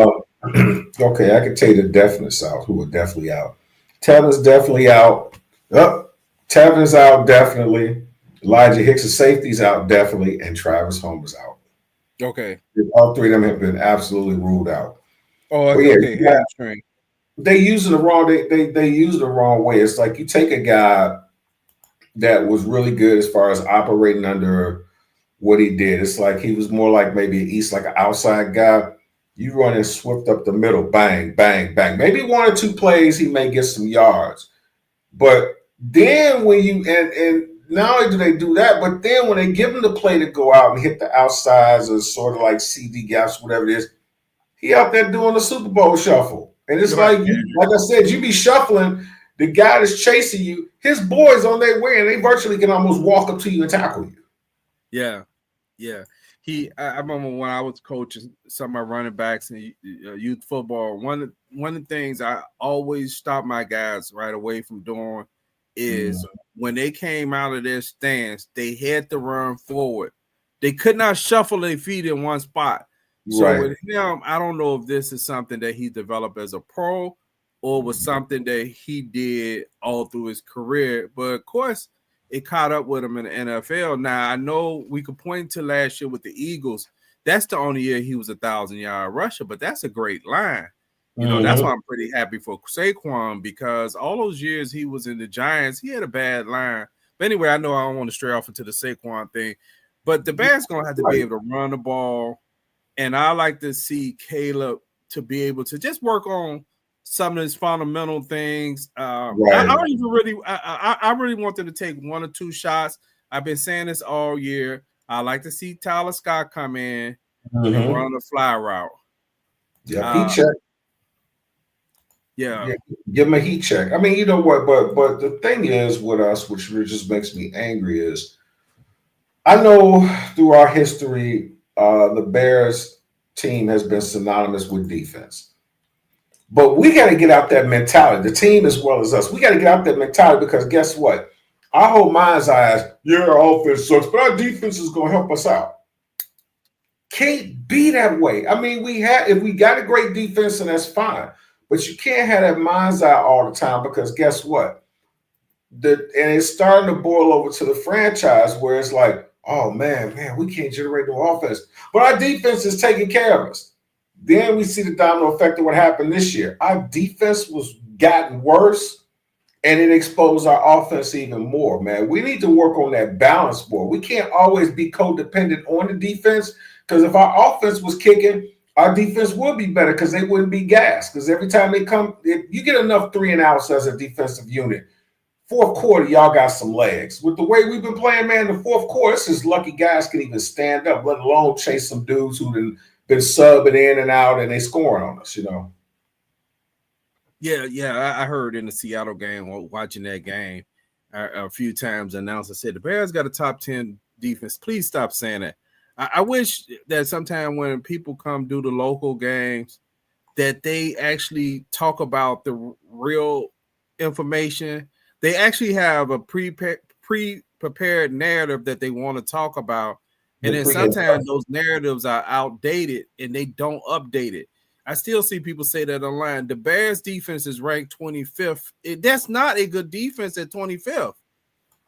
Okay, I can tell you the definites out who are definitely out. Tevin's definitely out. Tevin's out definitely. Elijah Hicks' safety's out definitely, and Travis Homer's out. Okay. All 3 of them have been absolutely ruled out. Oh, okay. Yeah. They use it the wrong. They use it the wrong way. It's like you take a guy that was really good as far as operating under what he did. It's like he was more like maybe an outside guy. You run in Swift up the middle, bang, bang, bang. Maybe one or two plays he may get some yards. But then when you and not only do they do that, but then when they give him the play to go out and hit the outsides or sort of like CD gaps, whatever it is, he out there doing the Super Bowl shuffle. And it's Right. like like I said, you be shuffling, the guy that's chasing you, his boys on their way, and they virtually can almost walk up to you and tackle you. Yeah. Yeah. I remember when I was coaching some of my running backs in youth football. One of the things I always stop my guys right away from doing is when they came out of their stance, they had to run forward. They could not shuffle their feet in one spot. So Right. with him, I don't know if this is something that he developed as a pro or was something that he did all through his career. But of course, it caught up with him in the NFL. Now, I know we could point to last year with the Eagles. That's the only year he was 1,000-yard rusher, but that's a great line. You know, that's why I'm pretty happy for Saquon, because all those years he was in the Giants, he had a bad line. But anyway, I know I don't want to stray off into the Saquon thing, but the Bears going to have to be able to run the ball. And I like to see Caleb to be able to just work on some of his fundamental things. I really wanted to take one or two shots. I've been saying this all year. I like to see Tyler Scott come in and run a fly route. Yeah, heat check. Yeah, give him a heat check. I mean, you know what? But the thing is with us, which just makes me angry, is I know through our history, the Bears team has been synonymous with defense. But we got to get out that mentality, the team as well as us. We got to get out that mentality, because guess what? Our whole mind's eyes, yeah, our offense sucks, but our defense is going to help us out. Can't be that way. I mean, if we got a great defense, and that's fine. But you can't have that mind's eye all the time, because guess what? And it's starting to boil over to the franchise where it's like, oh, man, we can't generate no offense. But our defense is taking care of us. Then we see the domino effect of what happened this year. Our defense was gotten worse, and it exposed our offense even more, man. We need to work on that balance more. We can't always be codependent on the defense, because if our offense was kicking, our defense would be better, because they wouldn't be gassed. Because every time they come, if you get enough 3 and outs as a defensive unit, fourth quarter, y'all got some legs. With the way we've been playing, man, the fourth quarter, it's just lucky guys can even stand up, let alone chase some dudes who've been subbing in and out, and they scoring on us, you know. Yeah. I heard in the Seattle game, watching that game a few times, the announcer said the Bears got a top 10 defense. Please stop saying that. I wish that sometime when people come do the local games, that they actually talk about the real information. They actually have a pre-prepared narrative that they want to talk about. And then sometimes those narratives are outdated and they don't update it. I still see people say that online. The Bears defense is ranked 25th. That's not a good defense at 25th.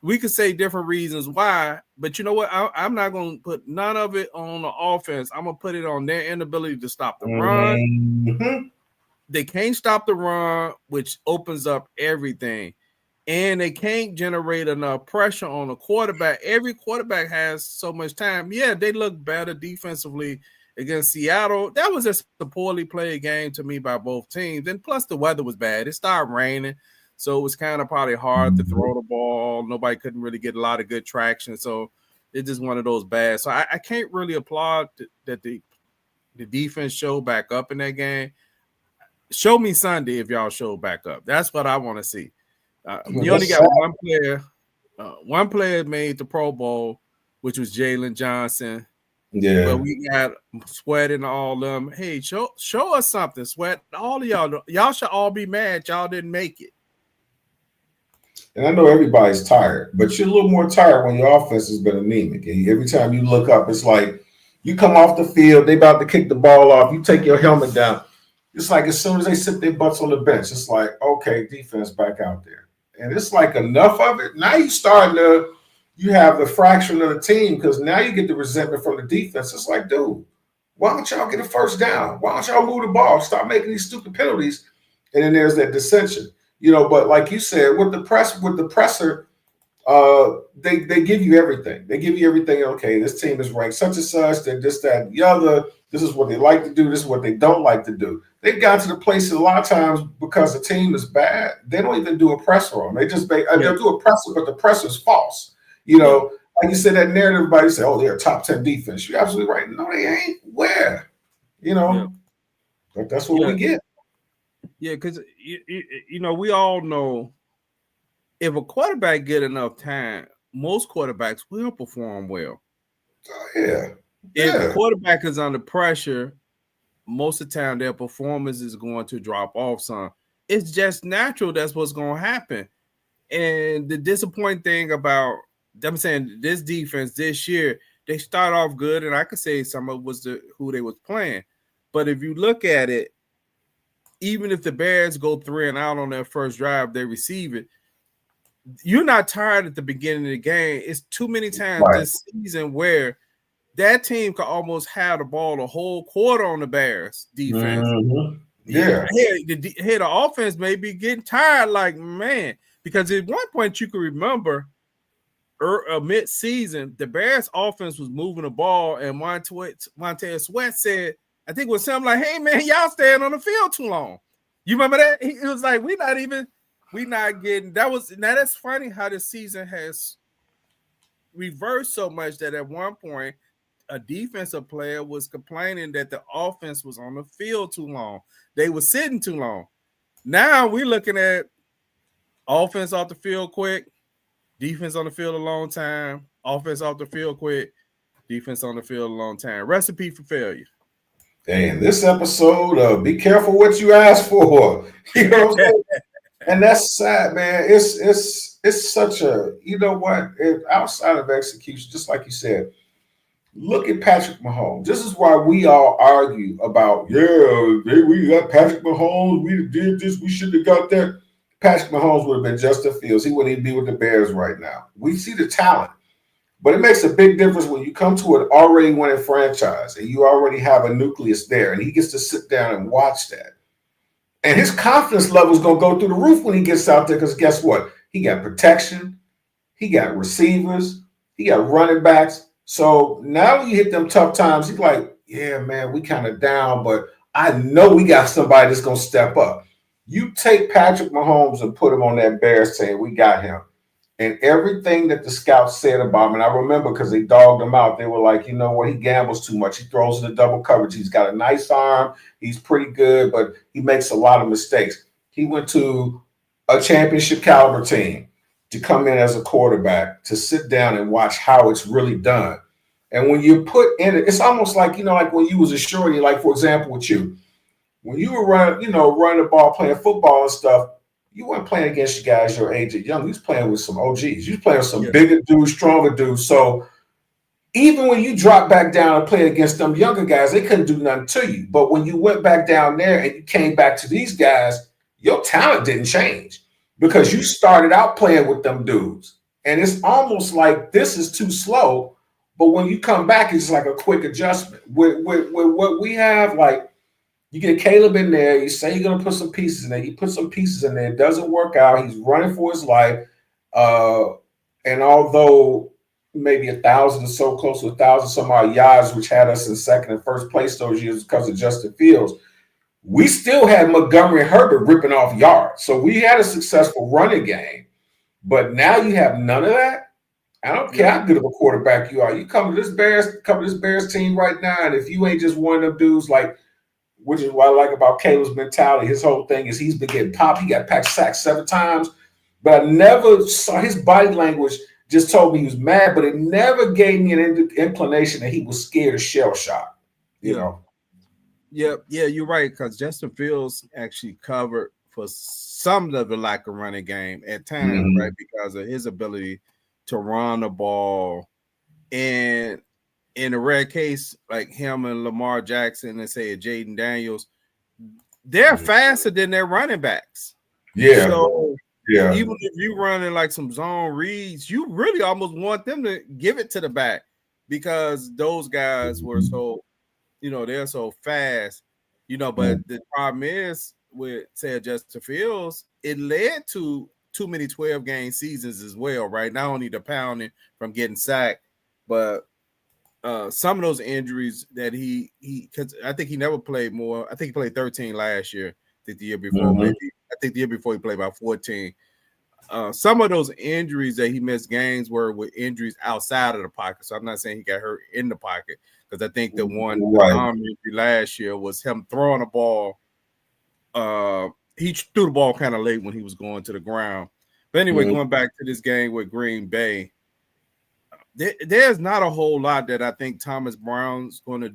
We could say different reasons why, but you know what? I'm not going to put none of it on the offense. I'm going to put it on their inability to stop the run. They can't stop the run, which opens up everything. And they can't generate enough pressure on the quarterback. Every quarterback has so much time. Yeah, they look better defensively against Seattle. That was just a poorly played game to me by both teams. And plus the weather was bad. It started raining. So it was kind of probably hard to throw the ball. Nobody couldn't really get a lot of good traction. So it's just one of those bad. So I can't really applaud that the defense showed back up in that game. Show me Sunday if y'all show back up. That's what I want to see. You only got one player. One player made the Pro Bowl, which was Jalen Johnson. Yeah. But we got Sweat and all of them. Hey, show us something, Sweat. All of y'all should all be mad y'all didn't make it. And I know everybody's tired, but you're a little more tired when your offense has been anemic. And every time you look up, it's like you come off the field, they about to kick the ball off, you take your helmet down. It's like as soon as they sit their butts on the bench, it's like, okay, defense back out there. And it's like enough of it. Now you have the fraction of the team, because now you get the resentment from the defense. It's like, dude, why don't y'all get a first down? Why don't y'all move the ball? Stop making these stupid penalties. And then there's that dissension. You know, but like you said, with the presser, They give you everything. They give you everything. Okay, this team is ranked such and such. That this, that, and the other. This is what they like to do. This is what they don't like to do. They've got to the place a lot of times because the team is bad. They don't even do a presser on. They just Yeah, they'll do a presser, but the presser is false. yeah, Like you said, that narrative. Everybody say, "Oh, they're a top 10 defense." You're absolutely right. No, they ain't. Where? You yeah, know, but that's what yeah, we get. yeah. Because we all know if a quarterback get enough time, most quarterbacks will perform well. Oh, yeah, If the yeah. quarterback is under pressure, most of the time their performance is going to drop off some. It's just natural. That's what's going to happen. And the disappointing thing about them saying this defense this year, they start off good, and I could say some of it was who they was playing. But if you look at it, even if the Bears go 3-and-out on their first drive, they receive it. You're not tired at the beginning of the game. It's too many times Right. this season where that team could almost have the ball the whole quarter on the Bears defense. Mm-hmm. Yeah, Yeah. the offense may be getting tired, like, man, because at one point you can remember mid-season, the Bears offense was moving the ball, and Montez Sweat said, I think it was something like, hey, man, y'all staying on the field too long. You remember that? It was like, we not getting, now that's funny how the season has reversed so much that at one point, a defensive player was complaining that the offense was on the field too long. They were sitting too long. Now we're looking at offense off the field quick, defense on the field a long time, offense off the field quick, defense on the field a long time. Recipe for failure. Hey, in this episode, be careful what you ask for. You know what I'm saying? And that's sad, man. It's such a, you know what? Outside of execution, just like you said, look at Patrick Mahomes. This is why we all argue about, we got Patrick Mahomes. We did this. We should have got that. Patrick Mahomes would have been Justin Fields. He wouldn't even be with the Bears right now. We see the talent. But it makes a big difference when you come to an already winning franchise and you already have a nucleus there, and he gets to sit down and watch that. And his confidence level is going to go through the roof when he gets out there because guess what? He got protection, he got receivers, he got running backs. So now when you hit them tough times, he's like, yeah, man, we kind of down, but I know we got somebody that's going to step up. You take Patrick Mahomes and put him on that Bears team, we got him. And everything that the scouts said about him, and I remember because they dogged him out, they were like, you know what, he gambles too much. He throws in the double coverage. He's got a nice arm. He's pretty good, but he makes a lot of mistakes. He went to a championship caliber team to come in as a quarterback, to sit down and watch how it's really done. And when you put in it, it's almost like, like when you was a shorty, like, for example, with you, when you were running the ball, playing football and stuff, you weren't playing against you guys your age at young. You was playing with some OGs. You was playing with some bigger dudes, stronger dudes. So even when you dropped back down and played against them younger guys, they couldn't do nothing to you. But when you went back down there and you came back to these guys, your talent didn't change because you started out playing with them dudes. And it's almost like this is too slow. But when you come back, it's like a quick adjustment. With what we have, like, you get Caleb in there. You say you're going to put some pieces in there. You put some pieces in there. It doesn't work out. He's running for his life. And although maybe 1,000 or so, close to 1,000 some odd yards, which had us in second and first place those years because of Justin Fields, we still had Montgomery and Herbert ripping off yards. So we had a successful running game. But now you have none of that. I don't care how good of a quarterback you are. You come to this Bears team right now, and if you ain't just one of them dudes like, which is what I like about Caleb's mentality. His whole thing is he's been getting popped. He got sacked 7 times, but I never saw his body language. Just told me he was mad, but it never gave me an inclination that he was scared or shell shocked. You know. Yeah, you're right. Because Justin Fields actually covered for some of the lack of running game at times, right? Because of his ability to run the ball, and in a rare case, like him and Lamar Jackson and say Jaden Daniels, they're faster than their running backs. Yeah. So even if you running like some zone reads, you really almost want them to give it to the back because those guys were so, they're so fast, but the problem is with, say, Justin Fields, it led to too many 12-game seasons as well, right? Not only the pounding from getting sacked, but some of those injuries that he because I think he never played more. I think he played 13 last year. I think the year before, maybe. I think the year before he played about 14. Some of those injuries that he missed games were with injuries outside of the pocket. So I'm not saying he got hurt in the pocket, because I think the arm injury last year was him throwing a ball. He threw the ball kind of late when he was going to the ground. But anyway, going back to this game with Green Bay, there's not a whole lot that I think Thomas Brown's going to.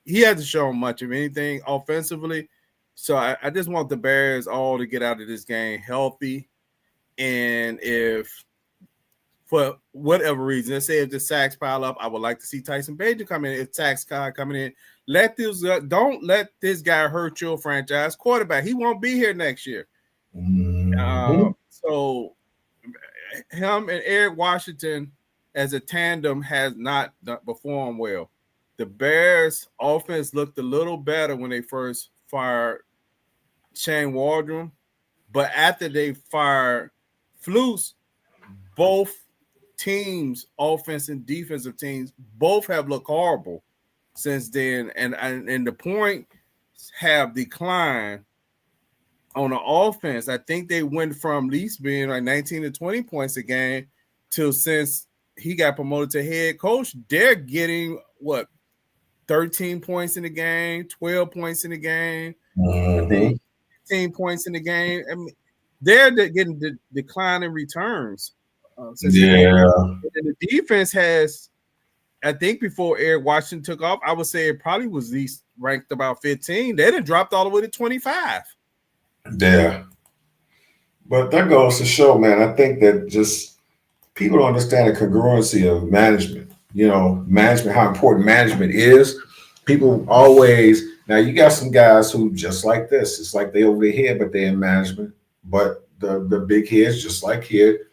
He hasn't shown much of anything offensively. So I just want the Bears all to get out of this game healthy. And if for whatever reason, let's say if the sacks pile up, I would like to see Tyson Bagent come in. If sacks coming in, don't let this guy hurt your franchise quarterback. He won't be here next year. So him and Eric Washington as a tandem has not performed well. The Bears offense looked a little better when they first fired Shane Waldron, but after they fired Flus, both teams, offense and defensive teams, both have looked horrible since then, and the points have declined on the offense. I think they went from at least being like 19 to 20 points a game till since he got promoted to head coach, they're getting 13 points in the game, 12 points in the game, 15 points in the game. I mean, they're getting declining returns. And the defense has, I think before Eric Washington took off, I would say it probably was at least ranked about 15. They done dropped all the way to 25. Yeah. But that goes to show, man, I think that just people don't understand the congruency of management. Management, how important management is. People always, now you got some guys who just like this. It's like they over their head, but they're in management. But the big heads, just like here,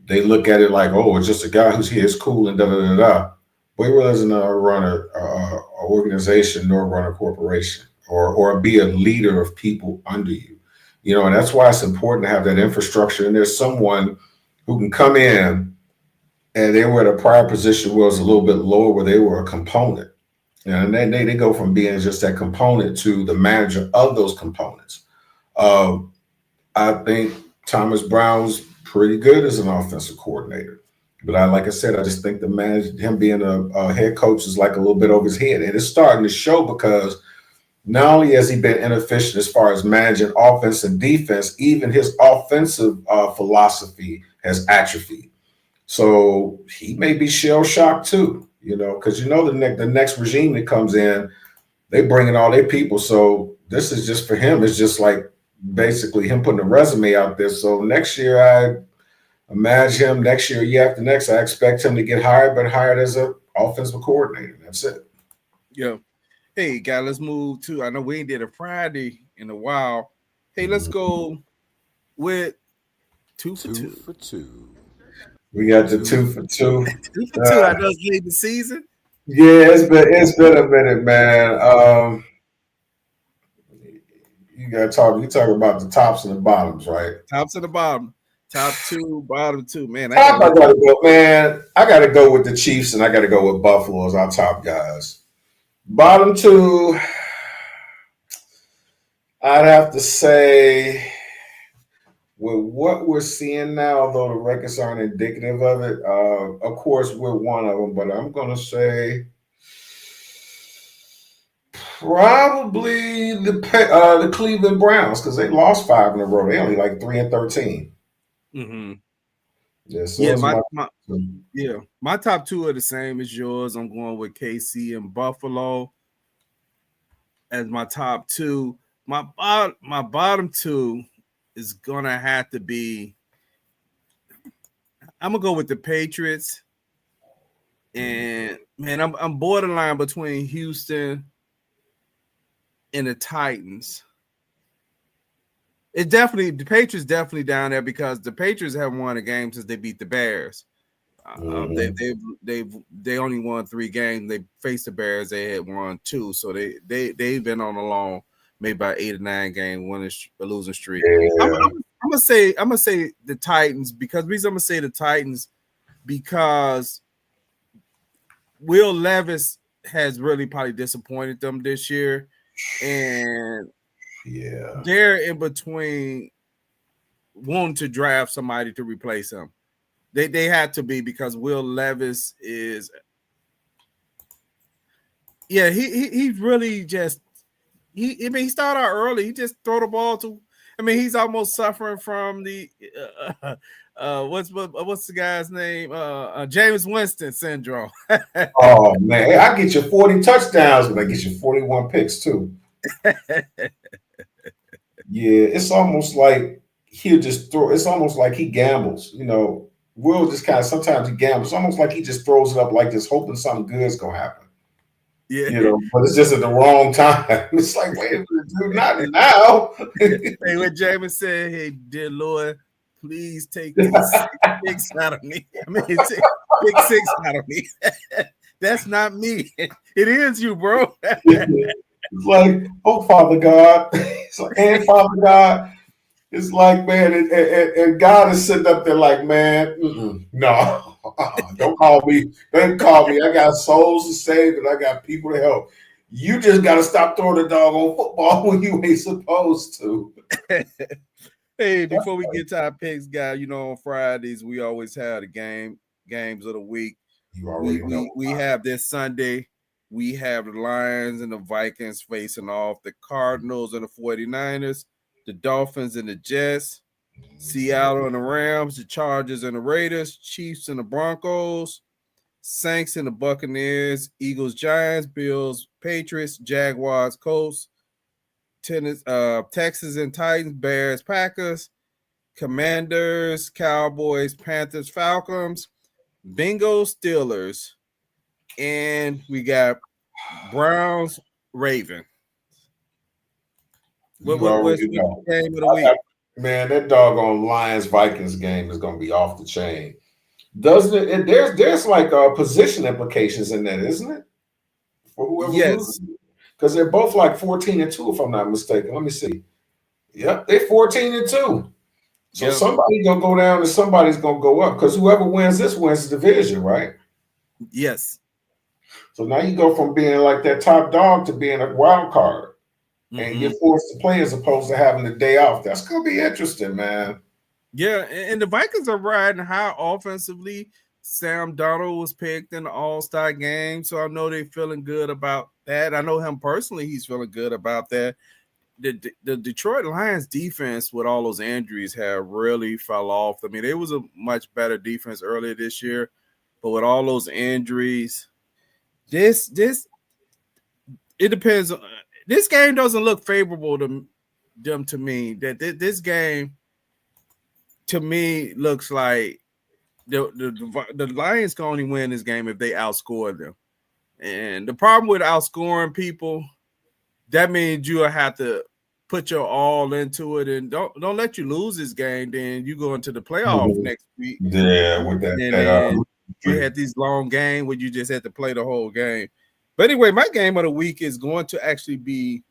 they look at it like, oh, it's just a guy who's here, it's cool, and da-da-da-da. But he really doesn't run a organization nor run a corporation or be a leader of people under you. And that's why it's important to have that infrastructure. And there's someone who can come in, and they were at a prior position where it was a little bit lower, where they were a component. And then they go from being just that component to the manager of those components. I think Thomas Brown's pretty good as an offensive coordinator. But like I said, I just think him being a head coach is like a little bit over his head. And it's starting to show, because not only has he been inefficient as far as managing offense and defense, even his offensive philosophy has atrophied. So he may be shell-shocked too, because the next regime that comes in, they bring in all their people. So this is just for him. It's just like basically him putting a resume out there. So next year, I imagine him year after next, I expect him to get hired as an offensive coordinator. That's it. Yeah. Hey, guys, let's move to, I know we ain't did a Friday in a while. Hey, let's go with 2 for 2. We got the 2 for 2. 2 for 2. I know it's late in the season. Yeah, it's been a minute, man. You talk about the tops and the bottoms, right? Tops and the bottom. Top 2, bottom 2. Man, I gotta go with the Chiefs, and I gotta go with Buffalo as our top guys. Bottom 2, I'd have to say, with what we're seeing now, although the records aren't indicative of it, of course, we're one of them, but I'm going to say probably the Cleveland Browns, because they lost 5 in a row. They only like 3-13. Mm-hmm. Yeah, so my top 2 are the same as yours. I'm going with KC and Buffalo as my top 2. My bottom 2 is gonna have to be, I'm gonna go with the Patriots, and man, I'm borderline between Houston and the Titans. The Patriots definitely down there, because the Patriots haven't won a game since they beat the Bears. They only won 3 games. They faced the Bears, they had won 2, so they've been on a long, maybe about 8 or 9 game winning losing streak. Yeah. I'm gonna say the Titans because I'm gonna say the Titans because Will Levis has really probably disappointed them this year, and they're in between wanting to draft somebody to replace him. They had to be because Will Levis is, he really just he started out early. He just throw the ball to. I mean, he's almost suffering from the what's the guy's name? James Winston syndrome. Oh man, hey, I get you 40 touchdowns, but I get you 41 picks too. Yeah, it's almost like he'll just throw. It's almost like he gambles. Will just kind of sometimes he gambles. It's almost like he just throws it up, like just hoping something good's gonna happen. Yeah, but it's just at the wrong time. It's like, wait a minute, dude, not now. Hey, what James said, hey, dear Lord, please take these 6 picks out of me. I mean, pick 6 out of me. That's not me. It is you, bro. It's like, oh, Father God. It's like, and Father God. It's like, man, and God is sitting up there like, man, no, don't call me. Don't call me. I got souls to save and I got people to help. You just got to stop throwing the doggone football when you ain't supposed to. Hey, before we get to our picks, guy, on Fridays we always have the games of the week. You already know. We have this Sunday. We have the Lions and the Vikings facing off, the Cardinals and the 49ers, the Dolphins and the Jets, Seattle and the Rams, the Chargers and the Raiders, Chiefs and the Broncos, Saints and the Buccaneers, Eagles, Giants, Bills, Patriots, Jaguars, Colts, Texas and Titans, Bears, Packers, Commanders, Cowboys, Panthers, Falcons, Bengals, Steelers, and we got Browns, Ravens. What's the game of the week? Man, that doggone Lions Vikings game is going to be off the chain. Doesn't it? There's like position implications in that, isn't it? For whoever loses, because they're both like 14-2, if I'm not mistaken. Let me see. Yep, they're 14-2. So somebody's gonna go down and somebody's gonna go up because whoever wins this wins the division, right? Yes. So now you go from being like that top dog to being a wild card, and you're forced to play as opposed to having the day off. That's gonna be interesting, man. Yeah, and the Vikings are riding high offensively. Sam Darnold was picked in the All-Star game, so I know they're feeling good about that. I know him personally; he's feeling good about that. The Detroit Lions defense with all those injuries have really fell off. I mean, it was a much better defense earlier this year, but with all those injuries, it depends. This game doesn't look favorable to them to me. That this game to me looks like the Lions can only win this game if they outscore them. And the problem with outscoring people, that means you'll have to put your all into it, and don't let you lose this game. Then you go into the playoff next week. Yeah, with that. And then you had these long games where you just had to play the whole game. But anyway, my game of the week is going to actually be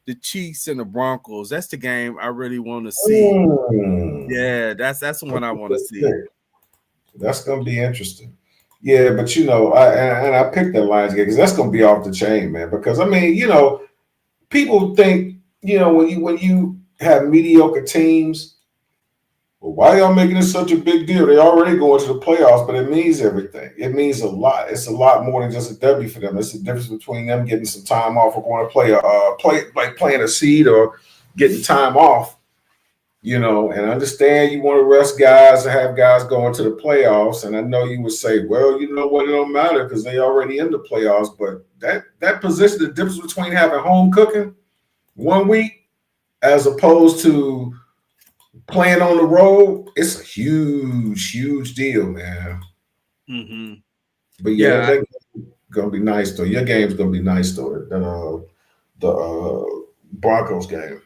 the Chiefs and the Broncos. That's the game I really want to see. Yeah, that's the one I want to see. That's going to be interesting. Yeah, but I picked that Lions game because that's going to be off the chain, man. Because I mean, people think, when you have mediocre teams, well, why y'all making it such a big deal? They already going to the playoffs, but it means everything. It means a lot. It's a lot more than just a W for them. It's the difference between them getting some time off or going to playing a seed or getting time off. And I understand you want to rest guys and have guys going to the playoffs. And I know you would say, well, you know what, it don't matter because they already in the playoffs. But that position, the difference between having home cooking 1 week as opposed to playing on the road, it's a huge, huge deal, man. But that's gonna be nice though. Your game's gonna be nice though. The Broncos game.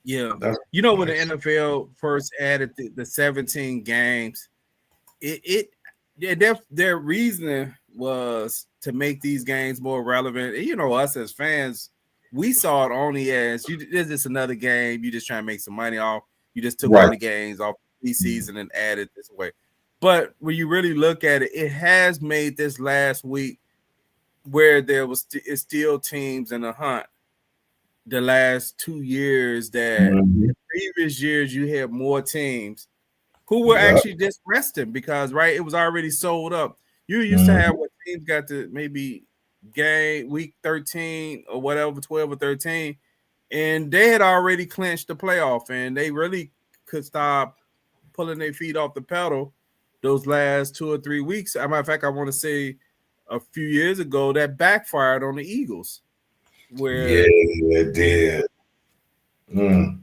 Yeah, when the NFL first added the 17 games, their reasoning was to make these games more relevant. And us as fans, we saw it only as there's just another game. You just trying to make some money off. You just took one Right. of the games off the season and added this way. But when you really look at it, it has made this last week where there was still teams in the hunt. The last 2 years that Mhm. in previous years you had more teams who were Yeah. actually just resting because it was already sold up. You used to have Mhm. what teams got to maybe game week 13 or whatever, 12 or 13, and they had already clinched the playoff and they really could stop pulling their feet off the pedal those last 2 or 3 weeks. As a matter of fact, I want to say a few years ago that backfired on the Eagles Yeah, where it did. Mm.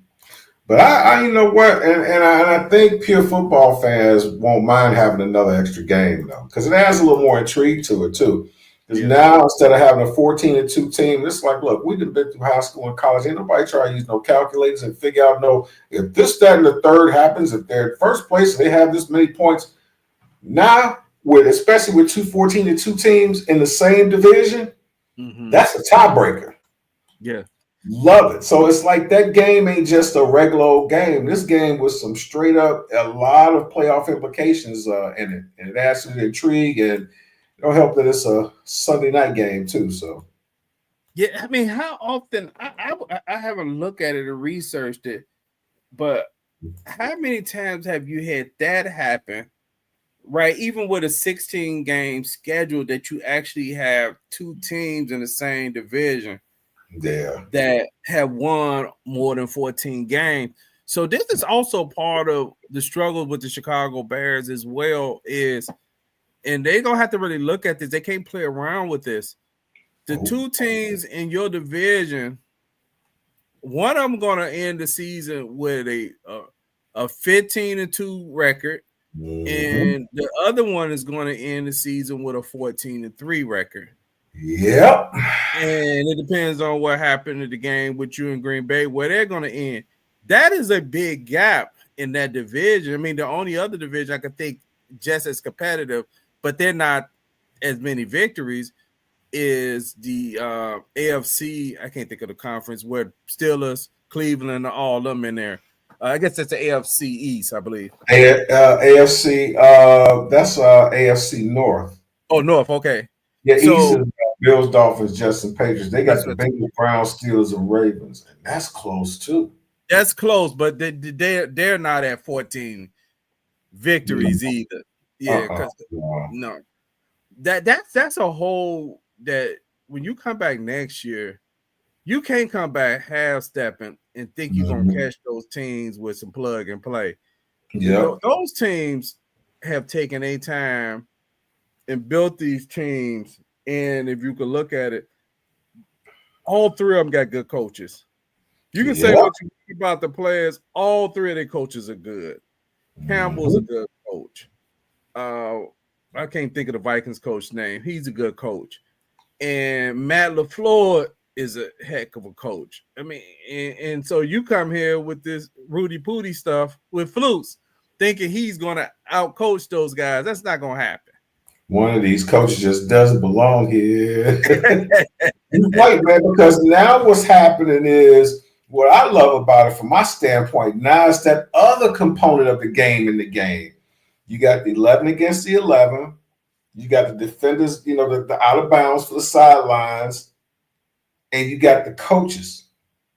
But you know what, and I think pure football fans won't mind having another extra game though, because it adds a little more intrigue to it too. Because yeah. now instead of having a 14-2 team, it's like, look, we've been through high school and college. Ain't nobody try to use no calculators and figure out no if this, that, and the third happens. If they're in first place, they have this many points. Now, especially with 14-2 teams in the same division, Mm-hmm. that's a tiebreaker. Yeah. Love it. So it's like that game ain't just a regular old game. This game was some straight up, a lot of playoff implications in it. And it adds to the intrigue and it'll help that it's a Sunday night game too. So, Yeah, I mean, how often I haven't looked at it or researched it, but how many times have you had that happen? Right, even with a 16 game schedule, that you actually have two teams in the same division yeah. that have won more than 14 games. So this is also part of the struggle with the Chicago Bears as well. And they're gonna have to really look at this. They can't play around with this. The Oh, two teams in your division, one of them gonna end the season with a 15-2 record, mhm. and the other one is going to end the season with a 14-3 record. Yep. And it depends on what happened in the game with you and Green Bay, where they're going to end. That is a big gap in that division. I mean, the only other division I could think just as competitive, but they're not as many victories, is the AFC. I can't think of the conference where Steelers, Cleveland, all of them in there. I guess that's the AFC East, I believe. AFC, that's AFC North. Oh, North. Okay. Yeah, East is So Bills, Dolphins, Jets, and Patriots. They got that's the what Bengals, Browns, Steelers, and Ravens. And that's close too. that's close, but they're not at 14 No. victories either. Yeah, Uh-uh. because No. no, that's a whole that when you come back next year, you can't come back half stepping and think you're gonna Mhm. catch those teams with some plug and play. Yep. Those teams have taken a time and built these teams, and if you could look at it, all three of them got good coaches. You can say Yep. what you think about the players. All three of their coaches are good. Campbell's a Mhm. good coach. I can't think of the Vikings coach name. He's a good coach. And Matt LaFleur is a heck of a coach. I mean, and so you come here with this Rudy Pooty stuff with Flukes, thinking he's going to outcoach those guys. That's not going to happen. One of these coaches just doesn't belong here. You're right, man, because now what's happening is what I love about it from my standpoint now is that other component of the game in the game. You got the 11 against the 11. You got the defenders, the out of bounds for the sidelines. And you got the coaches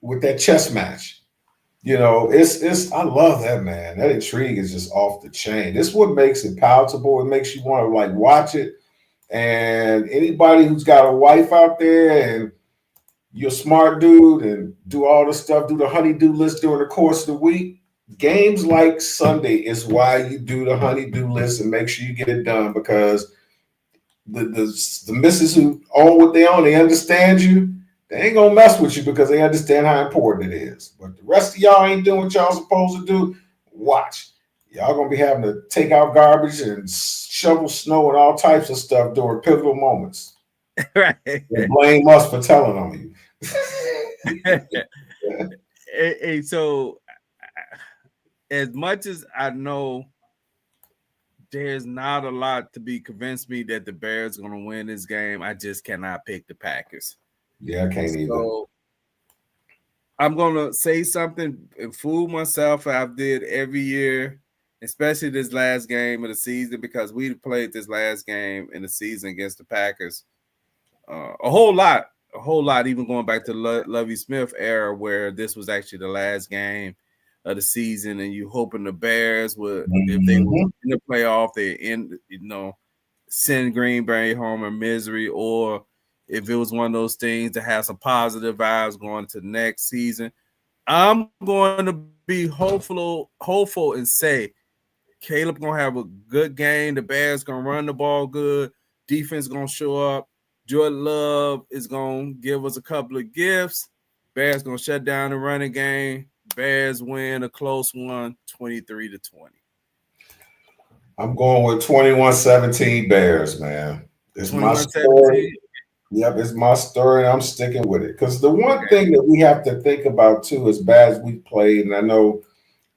with that chess match. It's I love that, man. That intrigue is just off the chain. This is what makes it palatable. It makes you want to like watch it. And anybody who's got a wife out there and you're a smart dude and do all the stuff, do the honey-do list during the course of the week. Games like Sunday is why you do the honey-do list and make sure you get it done because the misses who own what they own, they understand you. They ain't gonna mess with you because they understand how important it is. But the rest of y'all ain't doing what y'all supposed to do. Watch. Y'all gonna be having to take out garbage and shovel snow and all types of stuff during pivotal moments. Right. And blame us for telling on you. Hey, so as much as I know there's not a lot to be convinced me that the Bears are going to win this game, I just cannot pick the Packers. Yeah, I can't either. So I'm gonna say something and fool myself. I've did every year, especially this last game of the season because we played this last game in the season against the Packers a whole lot. Even going back to the Lovey Smith era, where this was actually the last game of the season, and you hoping the Bears would, if they was Mhm. in the playoff, they end, send Green Bay home in misery, or if it was one of those things to have some positive vibes going to the next season. I'm going to be hopeful and say Caleb gonna have a good game. The Bears gonna run the ball good. Defense gonna show up. Jordan Love is gonna give us a couple of gifts. Bears gonna shut down the running game. Bears win a close one, 23-20. I'm going with 21-17 Bears, man. It's my story. 21-17. Yep, it's my story, and I'm sticking with it. Because the one Okay. thing that we have to think about too, as bad as we played, and I know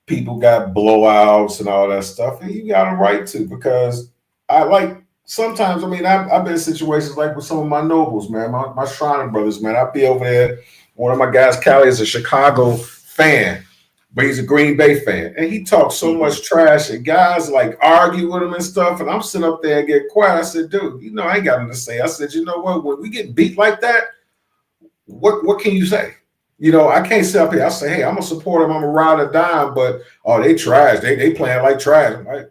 people got blowouts and all that stuff, and you got a right to, because I like sometimes. I mean, I've been in situations like with some of my nobles, man, my Shriner brothers, man. I'll be over there. One of my guys, Callie, is a Chicago fan, but he's a Green Bay fan, and he talks so Mm-hmm. much trash, and guys like argue with him and stuff. And I'm sitting up there and get quiet. I said, dude, I ain't got nothing to say. I said, you know what? When we get beat like that, what can you say? I can't sit up here. I say, hey, I'm gonna support them. I'm gonna ride or die. But oh, they trash. They playing like trash. I'm like,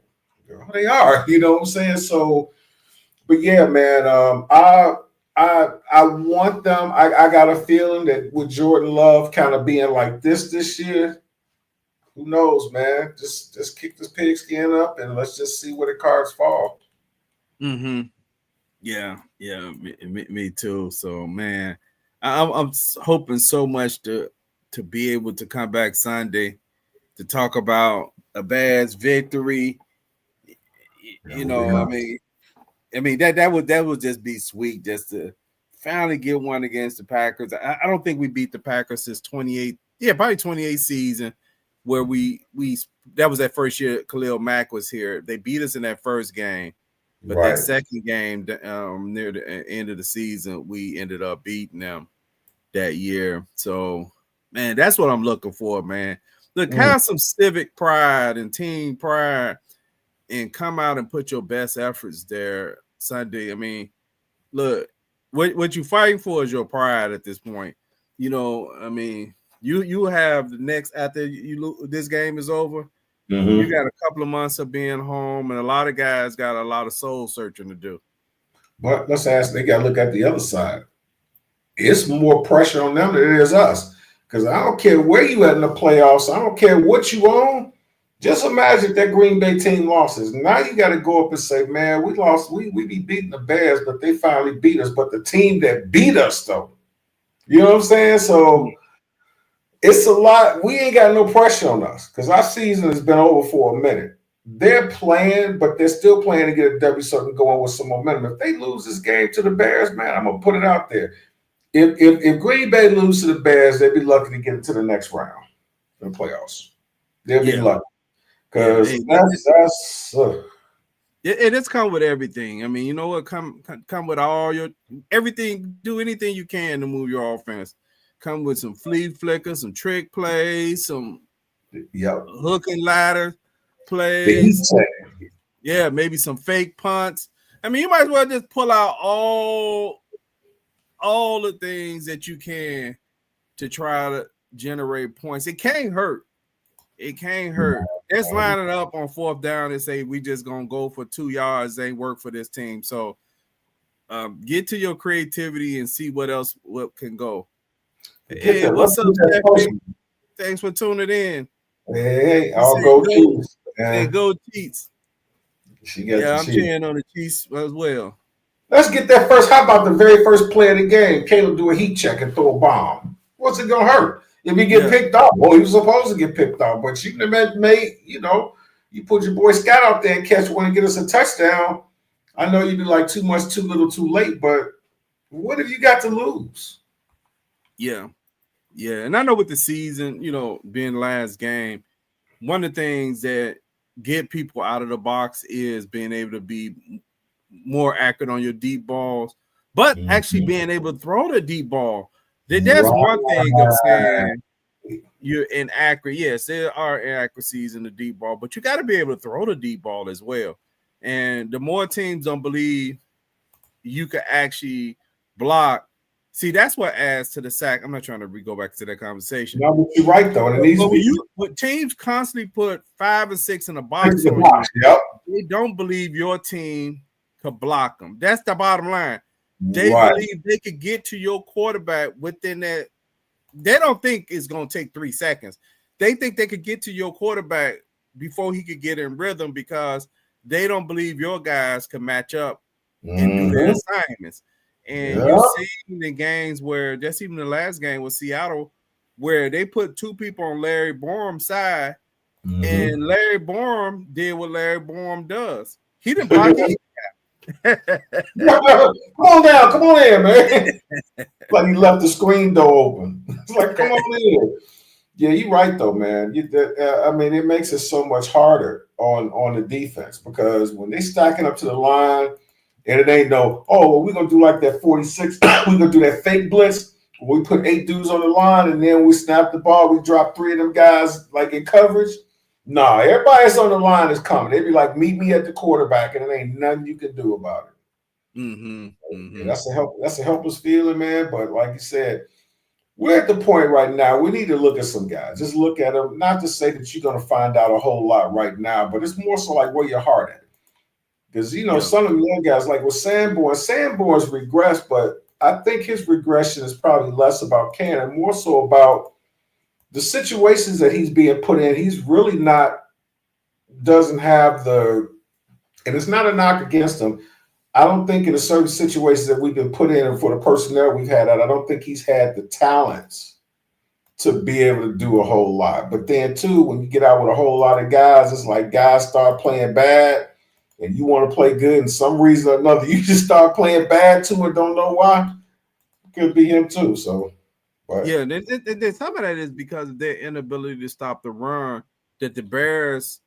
they are. You know what I'm saying? So, but yeah, man. I want them. I got a feeling that with Jordan Love kind of being like this year, who knows, man? Just kick this pigskin up and let's just see where the cards fall. Mm-hmm. Yeah, me too. So man, I'm hoping so much to be able to come back Sunday to talk about a Bears victory. Yeah, we are. I mean that would just be sweet just to finally get one against the Packers. I don't think we beat the Packers since 28. Yeah, probably 28 season where we that was that first year Khalil Mack was here. They beat us in that first game, but that Right. second game near the end of the season, we ended up beating them that year. So, man, that's what I'm looking for, man. Look, Mm. have some civic pride and team pride and come out and put your best efforts there Sunday. I mean, look, what you fighting for is your pride at this point. I mean, you have the next after this game is over. You Mm-hmm. got a couple of months of being home, and a lot of guys got a lot of soul searching to do. But let's ask. They got to look at the other side. It's more pressure on them than it is us. Because I don't care where you at in the playoffs. I don't care what you own. Just imagine if that Green Bay team losses. Now you got to go up and say, man, we lost. We be beating the Bears, but they finally beat us. But the team that beat us, though, you know what I'm saying? So it's a lot. We ain't got no pressure on us because our season has been over for a minute. They're playing, but they're still playing to get a W so they can go on with some momentum. If they lose this game to the Bears, man, I'm gonna put it out there. If Green Bay lose to the Bears, they'd be lucky to get into the next round in the playoffs. They'll be Yeah, lucky yeah. because that's And it's come with everything. I mean, you know what? Come with all your everything. Do anything you can to move your offense. Come with some flea flickers, some trick plays, some yep. hook and ladder The heat plays. check. Yeah, maybe some fake punts. I mean, you might as well just pull out all the things that you can to try to generate points. It can't hurt. It can't hurt. Let's line it up on fourth down and say we just gonna go for 2 yards. Ain't work for this team. So get to your creativity and see what can go. Get Hey, that. what's Let's up, get that Stephanie? person. Thanks for tuning in. Hey, She I'll said go go. Chiefs. Say Yeah, go Chiefs. she got the Yeah, I'm Chiefs. cheering on the Chiefs as well. Let's get that first. How about the very first play of the game? Caleb do a heat check and throw a bomb. What's it gonna hurt? If he get Yeah, picked off, well, he was supposed to get picked off. But you can have made, you put your boy Scott out there and catch one and get us a touchdown. I know you do like too much, too little, too late. But what have you got to lose? yeah, yeah. And I know with the season, being the last game, one of the things that get people out of the box is being able to be more accurate on your deep balls, but actually Mhm. being able to throw the deep ball. That's one thing I'm Right. saying. you're inaccurate. Yes, there are inaccuracies in the deep ball, but you got to be able to throw the deep ball as well. And the more teams don't believe you can actually block, see, that's what adds to the sack. I'm not trying to go back to that conversation. No, but you're right though, and it needs to be. When teams constantly put 5 and 6 in the box on you, yep. They don't believe your team could block them. That's the bottom line. They Right. believe they could get to your quarterback within that. They don't think it's going to take 3 seconds. They think they could get to your quarterback before he could get in rhythm because they don't believe your guys can match up and do their assignments. And you see the games where, just even the last game with Seattle, where they put 2 people on Larry Borum's side, and Larry Borum did what Larry Borum does. He didn't block it. Come on in, man. Like he left the screen door open. It's like, come on in. Yeah, you're right though, man. I mean, it makes it so much harder on the defense because when they stacking up to the line, and it ain't no, oh, well, we're gonna do like that 46. We're gonna do that fake blitz. We put 8 dudes on the line, and then we snap the ball. We drop 3 of them guys like in coverage. Nah, everybody that's on the line is coming. They be like, meet me at the quarterback, and it ain't nothing you can do about it. Yeah, that's a helpless feeling, man. But like you said, we're at the point right now. We need to look at some guys. Just look at them. Not to say that you're going to find out a whole lot right now, but it's more so like where your heart at. Because some of the young guys, like with Sanborn's regressed, but I think his regression is probably less about Cannon, more so about the situations that he's being put in. He's really doesn't have and it's not a knock against him. I don't think in the certain situations that we've been put in and for the personnel we've had, I don't think he's had the talents to be able to do a whole lot. But then too, when you get out with a whole lot of guys, it's like guys start playing bad and you want to play good. And some reason or another, you just start playing bad too and don't know why. Could be him too. So. Right. Yeah, and some of that is because of their inability to stop the run, that the Bears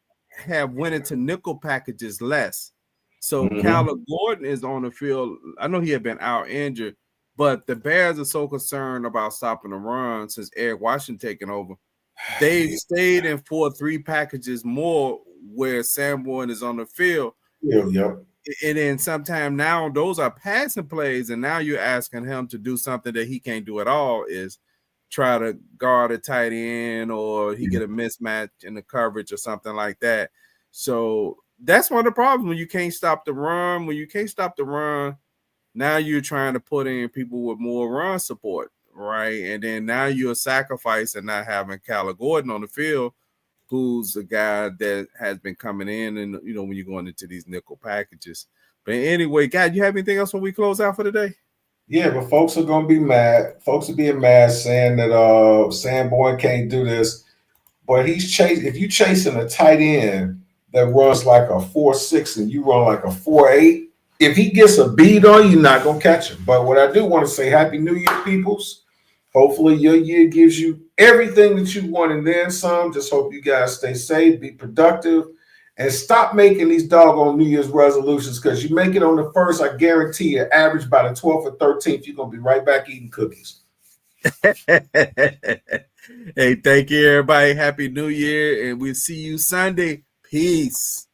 have went into nickel packages less. So Caleb Gordon is on the field. I know he had been out injured, but the Bears are so concerned about stopping the run since Eric Washington taking over. They've stayed in 4-3 packages more where Sanborn is on the field. Yeah. And then sometime now those are passing plays, and now you're asking him to do something that he can't do at all, is try to guard a tight end or he get a mismatch in the coverage or something like that. So that's one of the problems when you can't stop the run. When you can't stop the run, now you're trying to put in people with more run support, right? And then now you're sacrificing not having Caleb Gordon on the field, who's a guy that has been coming in and, when you're going into these nickel packages. But anyway, God, you have anything else when we close out for today? Yeah, but folks are going to be mad. Folks are being mad saying that Sanborn can't do this. But if you're chasing a tight end that runs like a 4.6 and you run like a 4.8, if he gets a beat on you, you're not going to catch him. But what I do want to say, Happy New Year, peoples. Hopefully your year gives you everything that you want and then some. Just hope you guys stay safe, be productive, and stop making these doggone New Year's resolutions, because you make it on the 1st, I guarantee you, average by the 12th or 13th, you're going to be right back eating cookies. Hey, thank you, everybody. Happy New Year, and we'll see you Sunday. Peace.